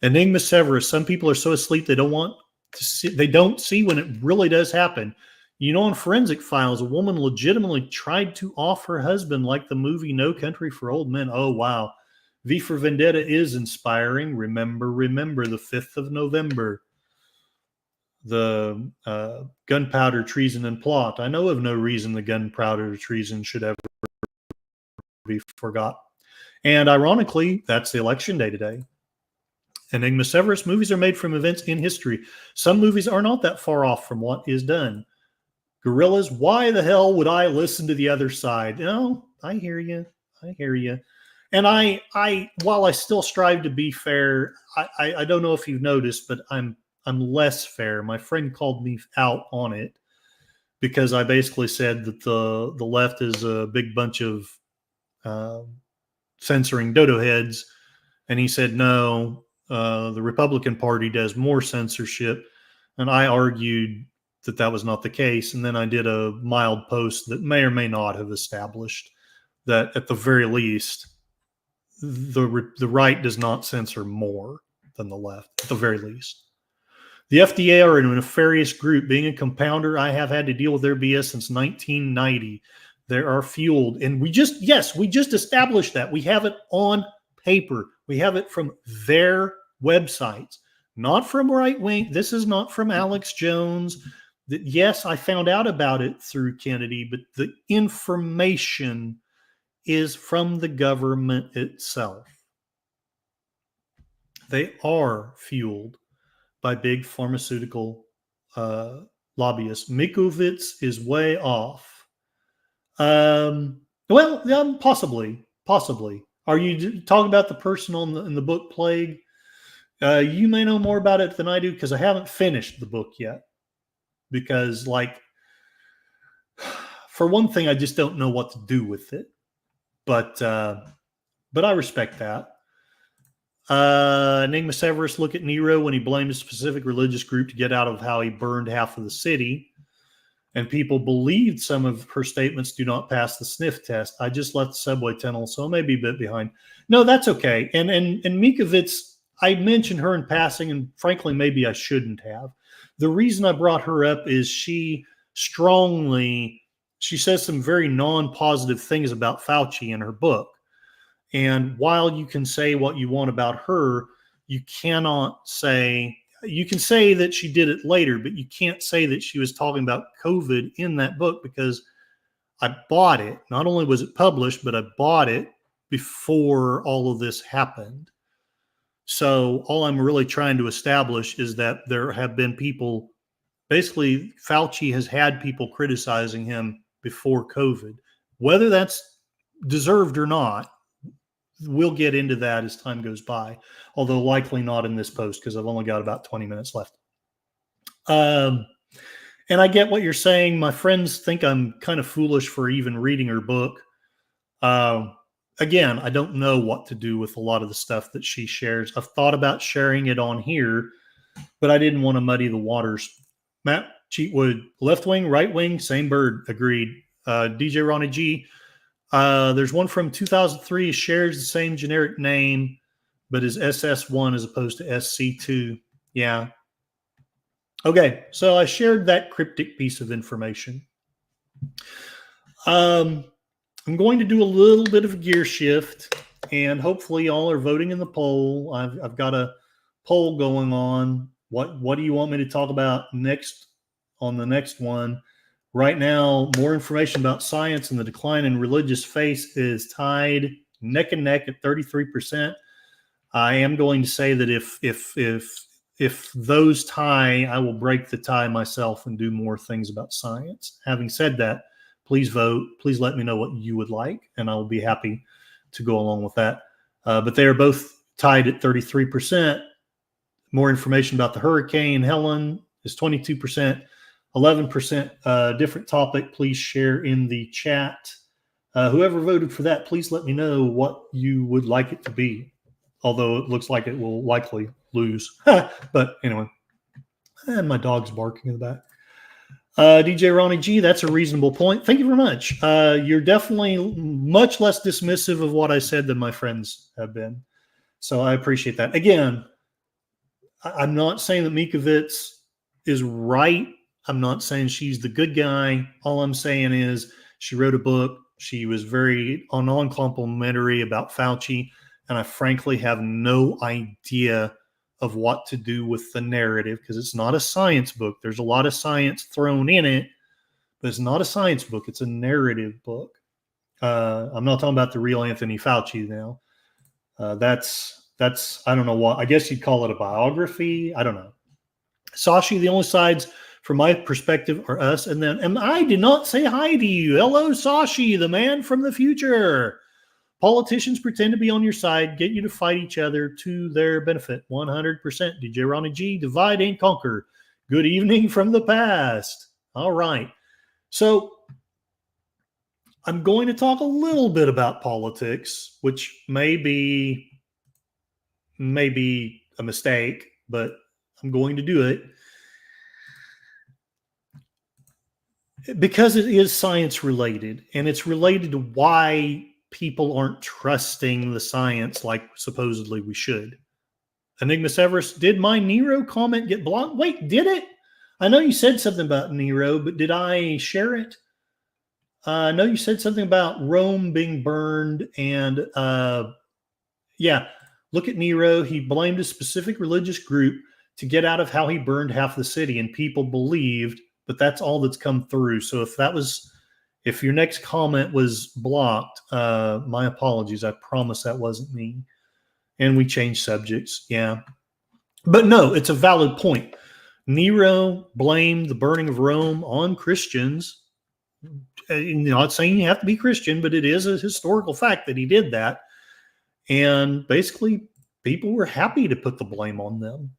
Enigma Severus, some people are so asleep they don't want to see, they don't see when it really does happen. You know, in Forensic Files, a woman legitimately tried to off her husband like the movie No Country for Old Men. Oh, wow. V for Vendetta is inspiring. Remember, the 5th of November. The gunpowder treason and plot. I know of no reason the gunpowder treason should ever be forgot. And ironically, that's the election day today. Enigma Severus, movies are made from events in history. Some movies are not that far off from what is done. Gorillas, why the hell would I listen to the other side? No, I hear you. And I while I still strive to be fair, I don't know if you've noticed, but I'm less fair. My friend called me out on it because I basically said that the left is a big bunch of censoring dodo heads, and he said no. The Republican Party does more censorship, and I argued that was not the case. And then I did a mild post that may or may not have established that at the very least, the right does not censor more than the left, at the very least. The FDA are a nefarious group. Being a compounder, I have had to deal with their BS since 1990. They are fueled, and we just established that. We have it on paper. We have it from their websites, not from right wing. This is not from Alex Jones. Yes, I found out about it through Kennedy, but the information is from the government itself. They are fueled by big pharmaceutical lobbyists. Mikovits is way off. Possibly. Are you talking about the person in the book Plague? You may know more about it than I do because I haven't finished the book yet. Because, for one thing, I just don't know what to do with it. But I respect that. Enigma Severus, look at Nero when he blamed a specific religious group to get out of how he burned half of the city. And people believed some of her statements do not pass the sniff test. I just left the subway tunnel, so I may be a bit behind. No, that's okay. And Mikovits, I mentioned her in passing, and frankly, maybe I shouldn't have. The reason I brought her up is she says some very non-positive things about Fauci in her book. And while you can say what you want about her, you can say that she did it later, but you can't say that she was talking about COVID in that book because I bought it. Not only was it published, but I bought it before all of this happened. So all I'm really trying to establish is that there have been people, basically Fauci has had people criticizing him before COVID. Whether that's deserved or not, we'll get into that as time goes by, although likely not in this post because I've only got about 20 minutes left. And I get what you're saying. My friends think I'm kind of foolish for even reading her book. Again, I don't know what to do with a lot of the stuff that she shares. I've thought about sharing it on here, but I didn't want to muddy the waters. Matt Cheatwood, left wing, right wing, same bird, agreed. DJ Ronnie G, there's one from 2003, shares the same generic name, but is SS1 as opposed to SC2. Yeah. Okay, so I shared that cryptic piece of information. I'm going to do a little bit of a gear shift, and hopefully y'all are voting in the poll. I've got a poll going on. What do you want me to talk about next on the next one? Right now, more information about science and the decline in religious faith is tied neck and neck at 33%. I am going to say that if those tie, I will break the tie myself and do more things about science. Having said that, please vote. Please let me know what you would like, and I will be happy to go along with that. But they are both tied at 33%. More information about the Hurricane Helen is 22%. 11% different topic. Please share in the chat. Whoever voted for that, please let me know what you would like it to be. Although it looks like it will likely lose. But anyway, and my dog's barking in the back. DJ Ronnie G, that's a reasonable point. Thank you very much. You're definitely much less dismissive of what I said than my friends have been. So I appreciate that. Again, I'm not saying that Mikovits is right. I'm not saying she's the good guy. All I'm saying is she wrote a book. She was very non-complimentary about Fauci. And I frankly have no idea of what to do with the narrative because it's not a science book. There's a lot of science thrown in it, but it's not a science book. It's a narrative book. I'm not talking about the real Anthony Fauci now. That's I don't know what. I guess you'd call it a biography. I don't know. Sashi, the only sides from my perspective are us. And then I did not say hi to you. Hello, Sashi, the man from the future. Politicians pretend to be on your side, get you to fight each other to their benefit. 100%. DJ Ronnie G, divide and conquer. Good evening from the past. All right. So I'm going to talk a little bit about politics, which may be a mistake, but I'm going to do it because it is science related, and it's related to why people aren't trusting the science like supposedly we should. Enigma Severus, did my Nero comment get blocked? Wait, did it? I know you said something about Nero, but did I share it? I know you said something about Rome being burned, and yeah, look at Nero. He blamed a specific religious group to get out of how he burned half the city, and people believed, but that's all that's come through. So if your next comment was blocked, my apologies. I promise that wasn't me. And we changed subjects. Yeah. But no, it's a valid point. Nero blamed the burning of Rome on Christians. Not saying you have to be Christian, but it is a historical fact that he did that. And basically, people were happy to put the blame on them.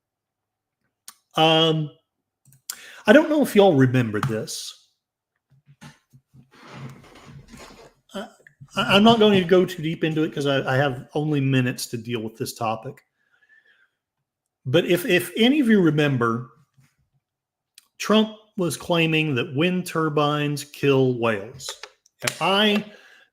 I don't know if y'all remember this. I'm not going to go too deep into it because I have only minutes to deal with this topic. But if any of you remember, Trump was claiming that wind turbines kill whales. And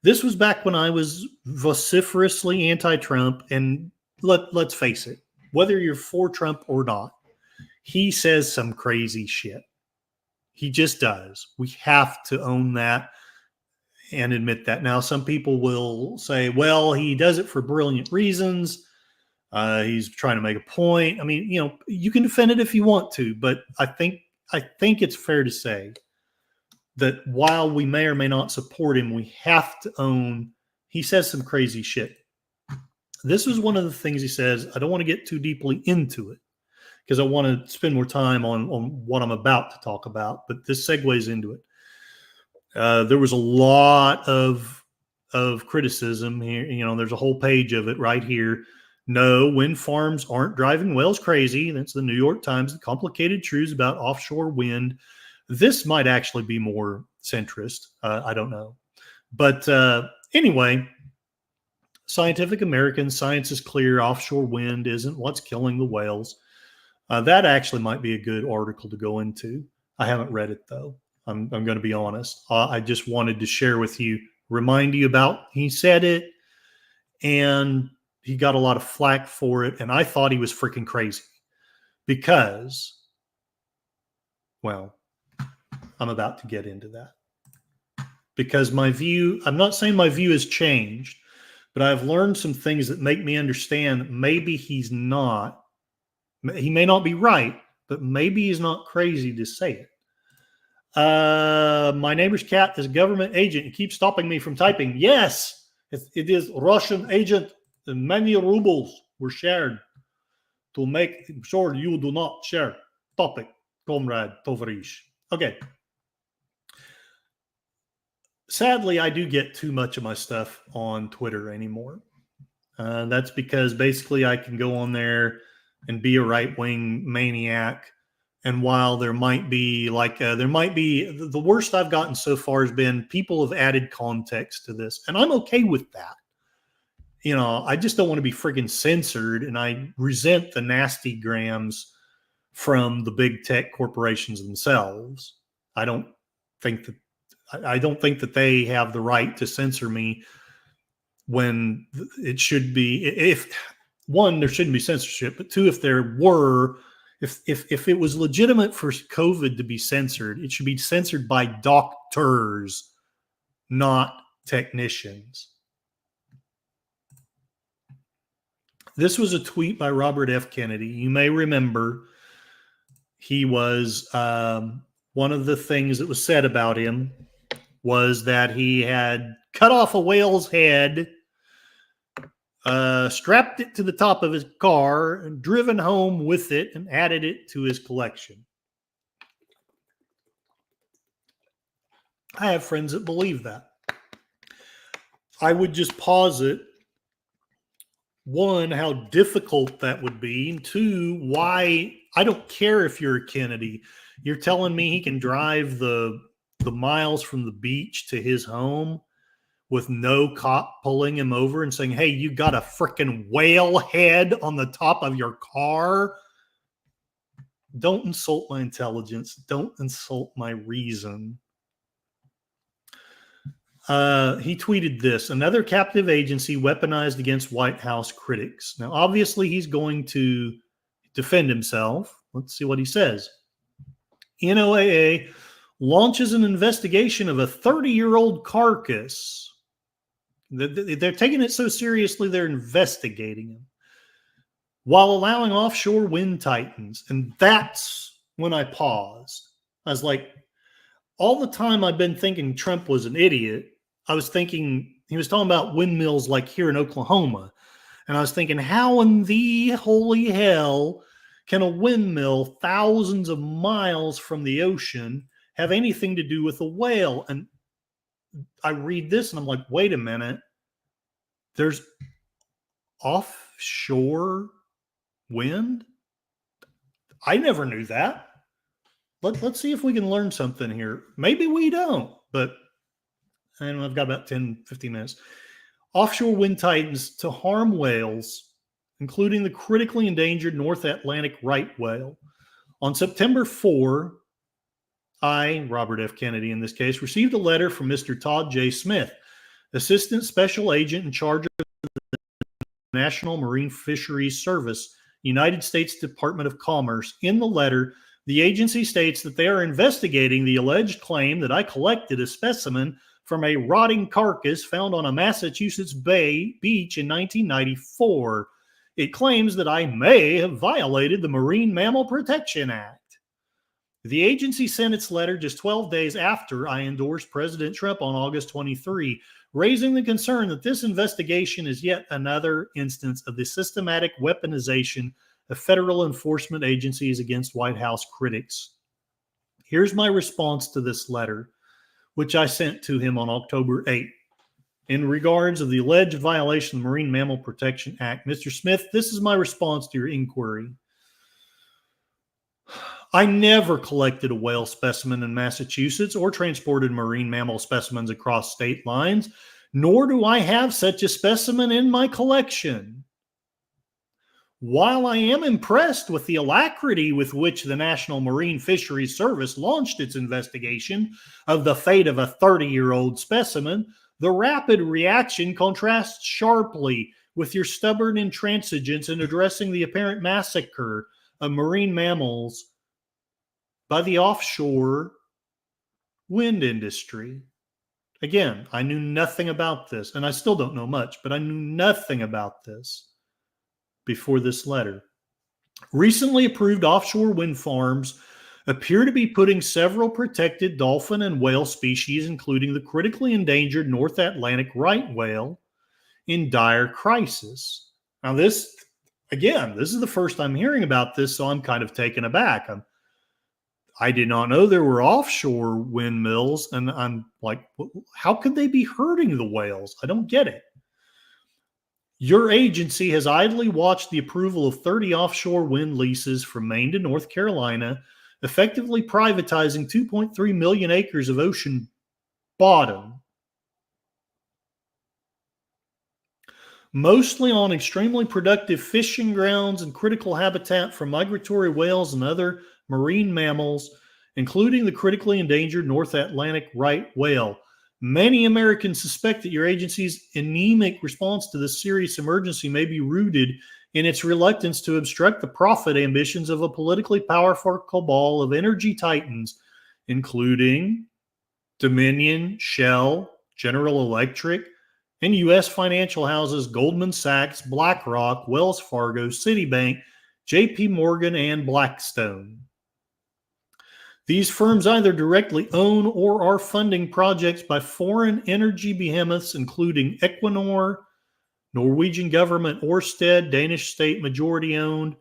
this was back when I was vociferously anti-Trump, and let's face it, whether you're for Trump or not, he says some crazy shit. He just does. We have to own that and admit that. Now, some people will say, well, he does it for brilliant reasons. He's trying to make a point. I mean, you can defend it if you want to, but I think it's fair to say that while we may or may not support him, we have to own he says some crazy shit. This was one of the things he says. I don't want to get too deeply into it because I want to spend more time on what I'm about to talk about, but this segues into it. There was a lot of criticism here. There's a whole page of it right here. No, wind farms aren't driving whales crazy. That's the New York Times. The complicated truths about offshore wind. This might actually be more centrist. I don't know. But anyway, Scientific American, science is clear. Offshore wind isn't what's killing the whales. That actually might be a good article to go into. I haven't read it, though. I'm going to be honest. I just wanted to share with you, remind you about, he said it, and he got a lot of flack for it, and I thought he was freaking crazy because, well, I'm about to get into that. Because my view, I'm not saying my view has changed, but I've learned some things that make me understand maybe he may not be right, but maybe he's not crazy to say it. My neighbor's cat is a government agent. He keeps stopping me from typing. Yes, it is Russian agent. And many rubles were shared to make sure you do not share topic, comrade Tovarish. Okay. Sadly, I do get too much of my stuff on Twitter anymore. That's because basically I can go on there and be a right-wing maniac. And while there might be the worst I've gotten so far has been people have added context to this. And I'm okay with that. I just don't want to be friggin' censored. And I resent the nasty grams from the big tech corporations themselves. I don't think that they have the right to censor me when it should be. If one, there shouldn't be censorship, but two, if it was legitimate for COVID to be censored, it should be censored by doctors, not technicians. This was a tweet by Robert F. Kennedy. You may remember he was one of the things that was said about him was that he had cut off a whale's head, strapped it to the top of his car, and driven home with it and added it to his collection. I have friends that believe that. I would just posit, one, how difficult that would be, and two, why I don't care if you're a Kennedy. You're telling me he can drive the miles from the beach to his home with no cop pulling him over and saying, hey, you got a freaking whale head on the top of your car? Don't insult my intelligence. Don't insult my reason. He tweeted this: another captive agency weaponized against White House critics. Now, obviously, he's going to defend himself. Let's see what he says. NOAA launches an investigation of a 30-year-old carcass. They're taking it so seriously, they're investigating him while allowing offshore wind titans. And that's when I paused. I was like, all the time I've been thinking Trump was an idiot, I was thinking he was talking about windmills like here in Oklahoma. And I was thinking, how in the holy hell can a windmill thousands of miles from the ocean have anything to do with a whale? And I read this and I'm like, wait a minute. There's offshore wind? I never knew that. Let's see if we can learn something here. Maybe we don't, but I know I've got about 10, 15 minutes. Offshore wind titans to harm whales, including the critically endangered North Atlantic right whale. On September 4, I, Robert F. Kennedy in this case, received a letter from Mr. Todd J. Smith, Assistant Special Agent in charge of the National Marine Fisheries Service, United States Department of Commerce. In the letter, the agency states that they are investigating the alleged claim that I collected a specimen from a rotting carcass found on a Massachusetts beach in 1994. It claims that I may have violated the Marine Mammal Protection Act. The agency sent its letter just 12 days after I endorsed President Trump on August 23, raising the concern that this investigation is yet another instance of the systematic weaponization of federal enforcement agencies against White House critics. Here's my response to this letter. which I sent to him on October 8th. In regards of the alleged violation of the Marine Mammal Protection Act, Mr. Smith, this is my response to your inquiry. I never collected a whale specimen in Massachusetts or transported marine mammal specimens across state lines, nor do I have such a specimen in my collection. While I am impressed with the alacrity with which the National Marine Fisheries Service launched its investigation of the fate of a 30-year-old specimen, the rapid reaction contrasts sharply with your stubborn intransigence in addressing the apparent massacre of marine mammals by the offshore wind industry. Again, I knew nothing about this, and I still don't know much, but I knew nothing about this before this letter. Recently approved offshore wind farms appear to be putting several protected dolphin and whale species, including the critically endangered North Atlantic right whale, in dire crisis. Now, this is the first I'm hearing about this, so I'm kind of taken aback. I did not know there were offshore windmills, and I'm like, how could they be hurting the whales? I don't get it. Your agency has idly watched the approval of 30 offshore wind leases from Maine to North Carolina, effectively privatizing 2.3 million acres of ocean bottom, mostly on extremely productive fishing grounds and critical habitat for migratory whales and other marine mammals, including the critically endangered North Atlantic right whale. Many Americans suspect that your agency's anemic response to this serious emergency may be rooted in its reluctance to obstruct the profit ambitions of a politically powerful cabal of energy titans, including Dominion, Shell, General Electric, and U.S. financial houses Goldman Sachs, BlackRock, Wells Fargo, Citibank, J.P. Morgan, and Blackstone. These firms either directly own or are funding projects by foreign energy behemoths, including Equinor, Norwegian government Ørsted, Danish state majority-owned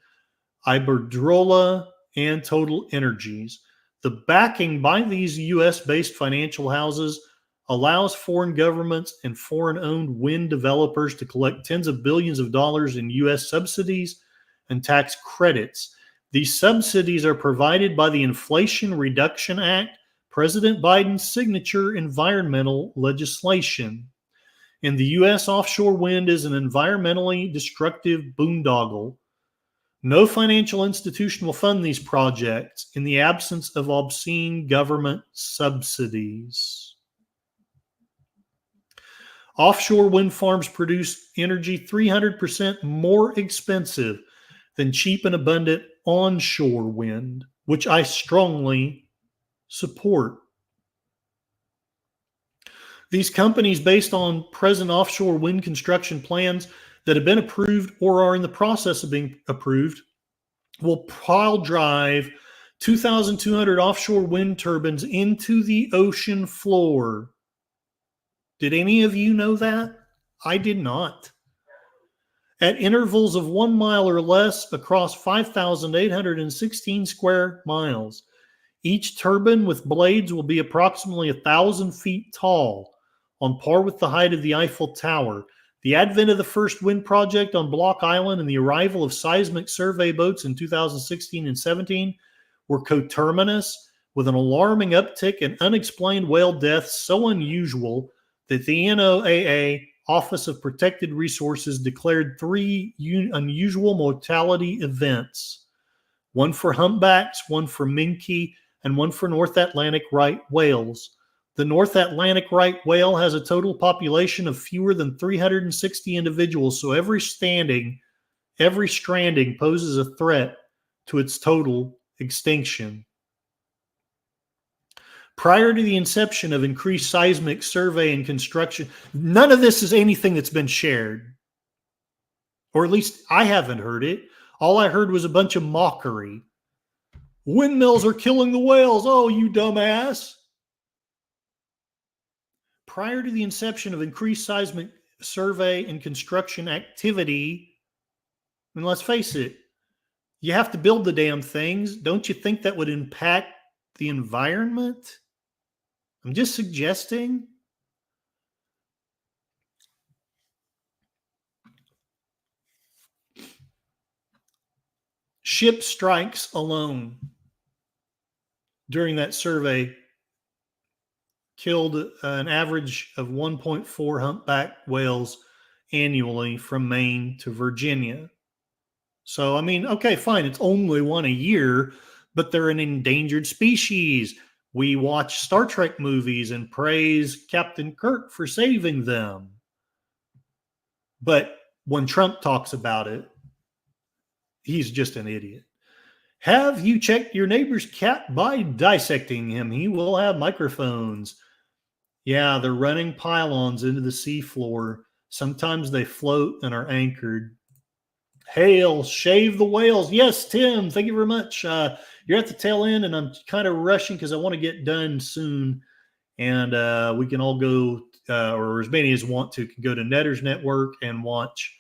Iberdrola, and Total Energies. The backing by these U.S.-based financial houses allows foreign governments and foreign-owned wind developers to collect tens of billions of dollars in U.S. subsidies and tax credits. These subsidies are provided by the Inflation Reduction Act, President Biden's signature environmental legislation. And the U.S. offshore wind is an environmentally destructive boondoggle. No financial institution will fund these projects in the absence of obscene government subsidies. Offshore wind farms produce energy 300% more expensive than cheap and abundant onshore wind, which I strongly support. These companies, based on present offshore wind construction plans that have been approved or are in the process of being approved, will pile drive 2,200 offshore wind turbines into the ocean floor. Did any of you know that? I did not. At intervals of 1 mile or less across 5,816 square miles. Each turbine with blades will be approximately 1,000 feet tall, on par with the height of the Eiffel Tower. The advent of the first wind project on Block Island and the arrival of seismic survey boats in 2016 and 17 were coterminous with an alarming uptick in unexplained whale deaths so unusual that the NOAA Office of Protected Resources declared 3 unusual mortality events, one for humpbacks, one for minke, and one for North Atlantic right whales. The North Atlantic right whale has a total population of fewer than 360 individuals, so every stranding poses a threat to its total extinction. Prior to the inception of increased seismic survey and construction, none of this is anything that's been shared. Or at least I haven't heard it. All I heard was a bunch of mockery. Windmills are killing the whales. Oh, you dumbass. Prior to the inception of increased seismic survey and construction activity, and let's face it, you have to build the damn things. Don't you think that would impact the environment? I'm just suggesting. Ship strikes alone during that survey killed an average of 1.4 humpback whales annually from Maine to Virginia. So, I mean, okay, fine. It's only one a year, but they're an endangered species. We watch Star Trek movies and praise Captain Kirk for saving them. But when Trump talks about it, he's just an idiot. Have you checked your neighbor's cat by dissecting him? He will have microphones. Yeah, they're running pylons into the seafloor. Sometimes they float and are anchored. Hail, shave the whales. Yes, Tim, thank you very much. You're at the tail end, and I'm kind of rushing because I want to get done soon. And we can all go, or as many as want to, can go to Netter's Network and watch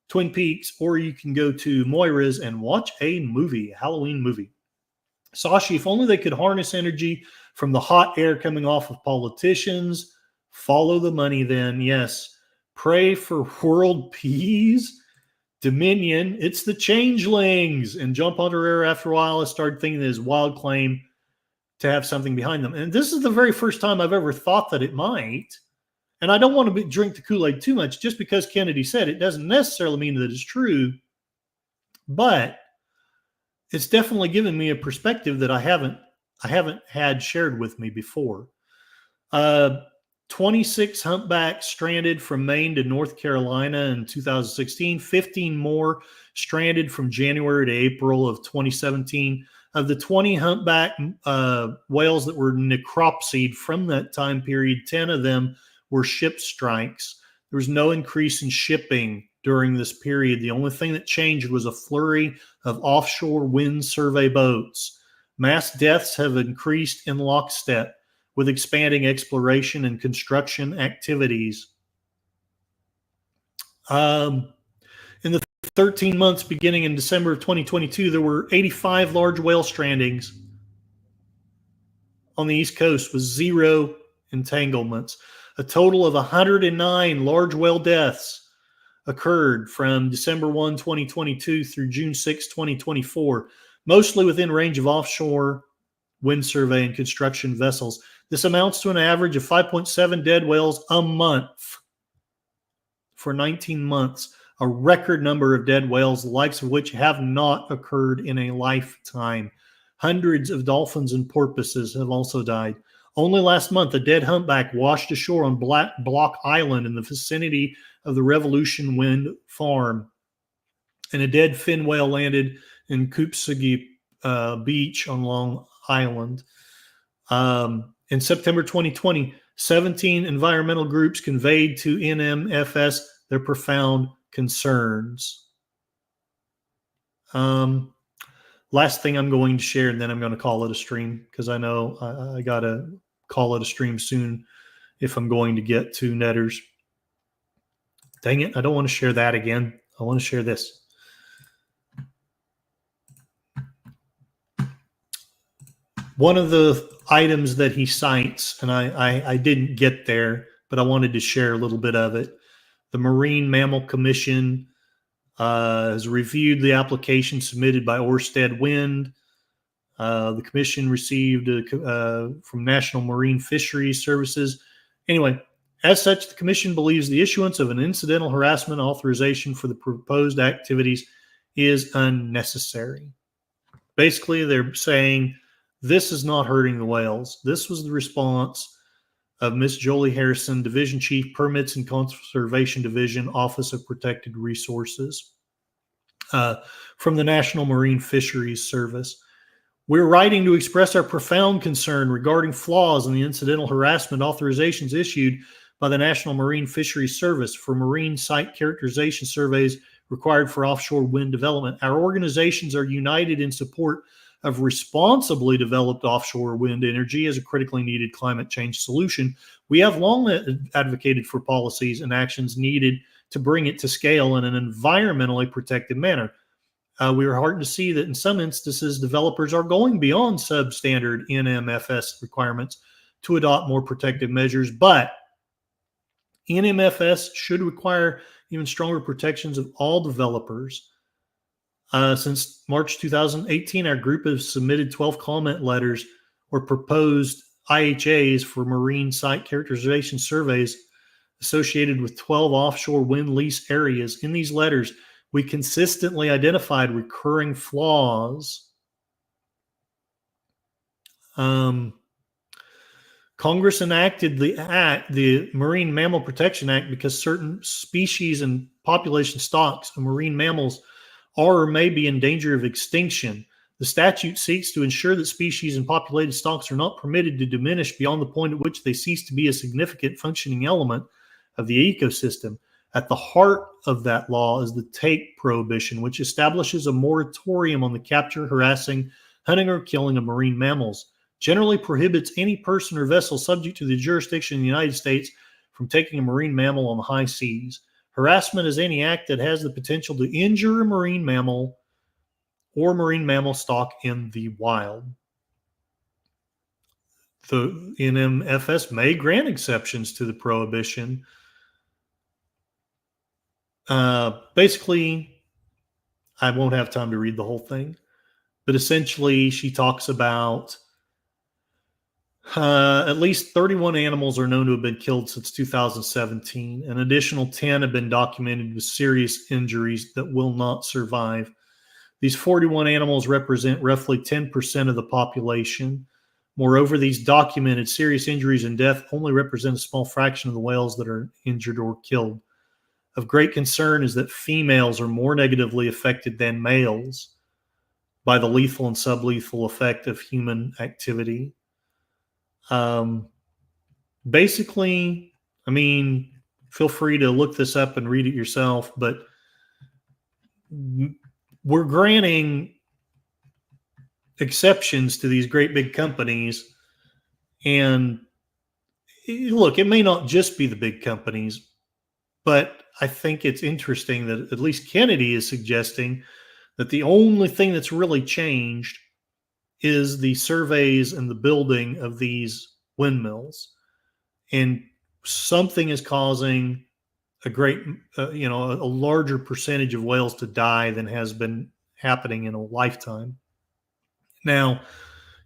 Twin Peaks, or you can go to Moira's and watch a movie, a Halloween movie. Sashi, if only they could harness energy from the hot air coming off of politicians, follow the money then, yes. Pray for world peace. Dominion, it's the changelings. And John Ponderer, after a while, I started thinking that his wild claim to have something behind them. And this is the very first time I've ever thought that it might. And I don't want to drink the Kool-Aid too much. Just because Kennedy said it doesn't necessarily mean that it's true. But it's definitely given me a perspective that I haven't had shared with me before. 26 humpbacks stranded from Maine to North Carolina in 2016, 15 more stranded from January to April of 2017. Of the 20 humpback whales that were necropsied from that time period, 10 of them were ship strikes. There was no increase in shipping during this period. The only thing that changed was a flurry of offshore wind survey boats. Mass deaths have increased in lockstep with expanding exploration and construction activities. In the 13 months beginning in December of 2022, there were 85 large whale strandings on the East Coast with 0 entanglements. A total of 109 large whale deaths occurred from December 1, 2022 through June 6, 2024, mostly within range of offshore wind survey and construction vessels. This amounts to an average of 5.7 dead whales a month for 19 months, a record number of dead whales, the likes of which have not occurred in a lifetime. Hundreds of dolphins and porpoises have also died. Only last month, a dead humpback washed ashore on Block Island in the vicinity of the Revolution Wind Farm, and a dead fin whale landed in Koopsigi Beach on Long Island. In September 2020, 17 environmental groups conveyed to NMFS their profound concerns. Last thing I'm going to share, and then I'm going to call it a stream, because I know I got to call it a stream soon if I'm going to get to Netter's. Dang it, I don't want to share that again. I want to share this. One of the items that he cites, and I didn't get there, but I wanted to share a little bit of it. The Marine Mammal Commission has reviewed the application submitted by Ørsted Wind. The commission received from National Marine Fisheries Services. Anyway, as such, the commission believes the issuance of an incidental harassment authorization for the proposed activities is unnecessary. Basically, they're saying this is not hurting the whales. This was the response of Miss Jolie Harrison, Division Chief, Permits and Conservation Division, Office of Protected Resources, from the National Marine Fisheries Service. We're writing to express our profound concern regarding flaws in the incidental harassment authorizations issued by the National Marine Fisheries Service for marine site characterization surveys required for offshore wind development. Our organizations are united in support of responsibly developed offshore wind energy as a critically needed climate change solution. We have long advocated for policies and actions needed to bring it to scale in an environmentally protected manner. We are heartened to see that in some instances, developers are going beyond substandard NMFS requirements to adopt more protective measures, but NMFS should require even stronger protections of all developers. Since March 2018, our group has submitted 12 comment letters or proposed IHAs for marine site characterization surveys associated with 12 offshore wind lease areas. In these letters, we consistently identified recurring flaws. Congress enacted the Marine Mammal Protection Act, because certain species and population stocks of marine mammals are or may be in danger of extinction. The statute seeks to ensure that species and populated stocks are not permitted to diminish beyond the point at which they cease to be a significant functioning element of the ecosystem. At the heart of that law is the take prohibition, which establishes a moratorium on the capture, harassing, hunting, or killing of marine mammals. Generally prohibits any person or vessel subject to the jurisdiction of the United States from taking a marine mammal on the high seas. Harassment is any act that has the potential to injure a marine mammal or marine mammal stock in the wild. The NMFS may grant exceptions to the prohibition. Basically, I won't have time to read the whole thing, but essentially she talks about at least 31 animals are known to have been killed since 2017. An additional 10 have been documented with serious injuries that will not survive. These 41 animals represent roughly 10% of the population. Moreover, these documented serious injuries and death only represent a small fraction of the whales that are injured or killed. Of great concern is that females are more negatively affected than males by the lethal and sublethal effect of human activity. Basically, I mean, feel free to look this up and read it yourself, but we're granting exceptions to these great big companies. And look, it may not just be the big companies, but I think it's interesting that at least Kennedy is suggesting that the only thing that's really changed is the surveys and the building of these windmills. And something is causing a great, a larger percentage of whales to die than has been happening in a lifetime. Now,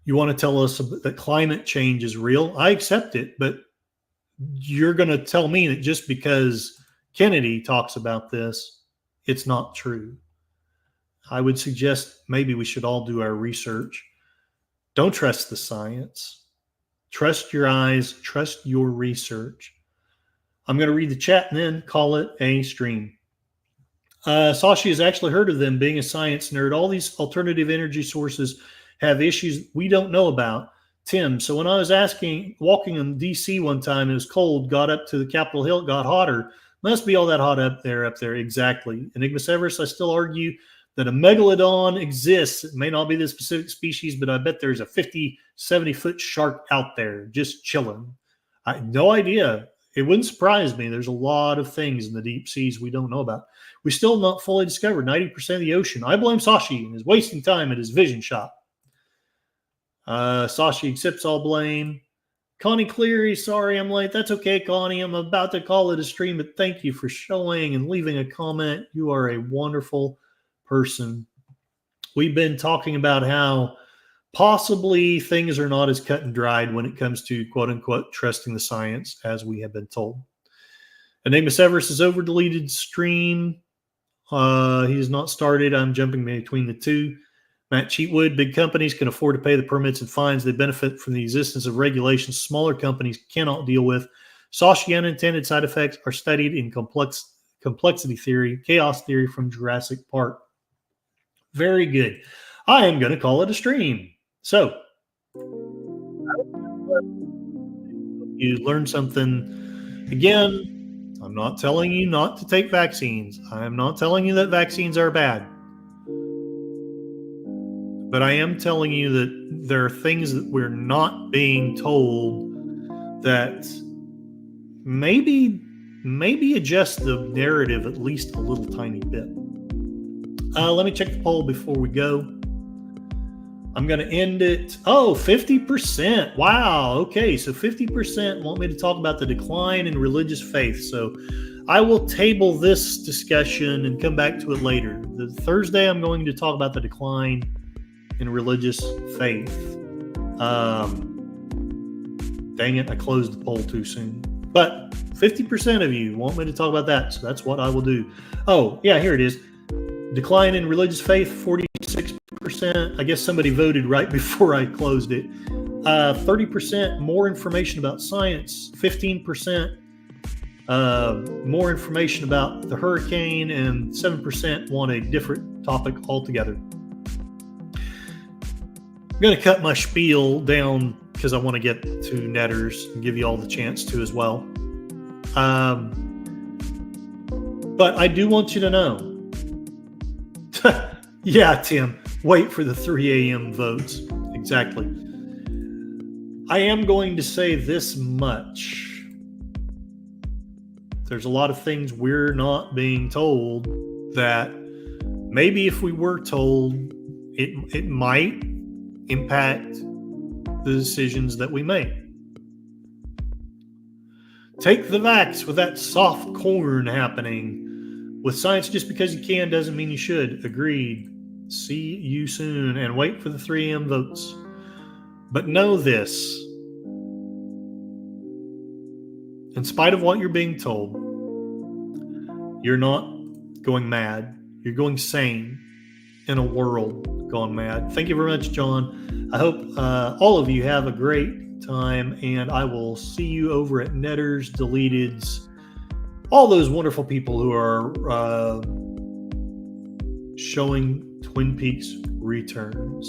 you want to tell us that climate change is real? I accept it, but you're going to tell me that just because Kennedy talks about this, it's not true. I would suggest maybe we should all do our research. Don't trust the science. Trust your eyes. Trust your research. I'm going to read the chat and then call it a stream. Sashi has actually heard of them. Being a science nerd, all these alternative energy sources have issues we don't know about. Tim, so when I was walking in DC one time, it was cold, got up to the Capitol Hill, it got hotter. Must be all that hot up there. Exactly. Enigma Severus, I still argue that a megalodon exists. It may not be the specific species, but I bet there's a 50, 70-foot shark out there just chilling. I have no idea. It wouldn't surprise me. There's a lot of things in the deep seas we don't know about. We still not fully discovered 90% of the ocean. I blame Sashi and his wasting time at his vision shop. Sashi accepts all blame. Connie Cleary, sorry I'm late. That's okay, Connie. I'm about to call it a stream, but thank you for showing and leaving a comment. You are a wonderful person. We've been talking about how possibly things are not as cut and dried when it comes to quote unquote trusting the science as we have been told. Enigma Severus is over deleted stream. He has not started. I'm jumping between the two. Matt Cheatwood, big companies can afford to pay the permits and fines. They benefit from the existence of regulations smaller companies cannot deal with. Sashi unintended side effects are studied in complexity theory, chaos theory from Jurassic Park. Very good. I am going to call it a stream. So, you learned something. Again, I'm not telling you not to take vaccines. I am not telling you that vaccines are bad. But I am telling you that there are things that we're not being told that maybe adjust the narrative at least a little tiny bit. Let me check the poll before we go. I'm going to end it. Oh, 50%. Wow. Okay. So 50% want me to talk about the decline in religious faith. So I will table this discussion and come back to it later. The Thursday, I'm going to talk about the decline in religious faith. Dang it. I closed the poll too soon. But 50% of you want me to talk about that. So that's what I will do. Oh, yeah, here it is. Decline in religious faith, 46%. I guess somebody voted right before I closed it. 30% more information about science, 15% more information about the hurricane, and 7% want a different topic altogether. I'm going to cut my spiel down because I want to get to netters and give you all the chance to as well. But I do want you to know. Yeah, Tim, wait for the 3 a.m. votes. Exactly. I am going to say this much. There's a lot of things we're not being told that maybe if we were told, it might impact the decisions that we make. Take the vax with that soft corn happening. With science, just because you can doesn't mean you should. Agreed. See you soon, and wait for the 3 a.m. votes. But know this. In spite of what you're being told, you're not going mad. You're going sane in a world gone mad. Thank you very much, John. I hope all of you have a great time, and I will see you over at Netters, Deleteds, all those wonderful people who are showing Twin Peaks Returns.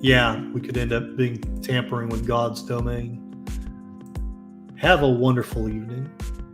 Yeah, we could end up being tampering with God's domain. Have a wonderful evening.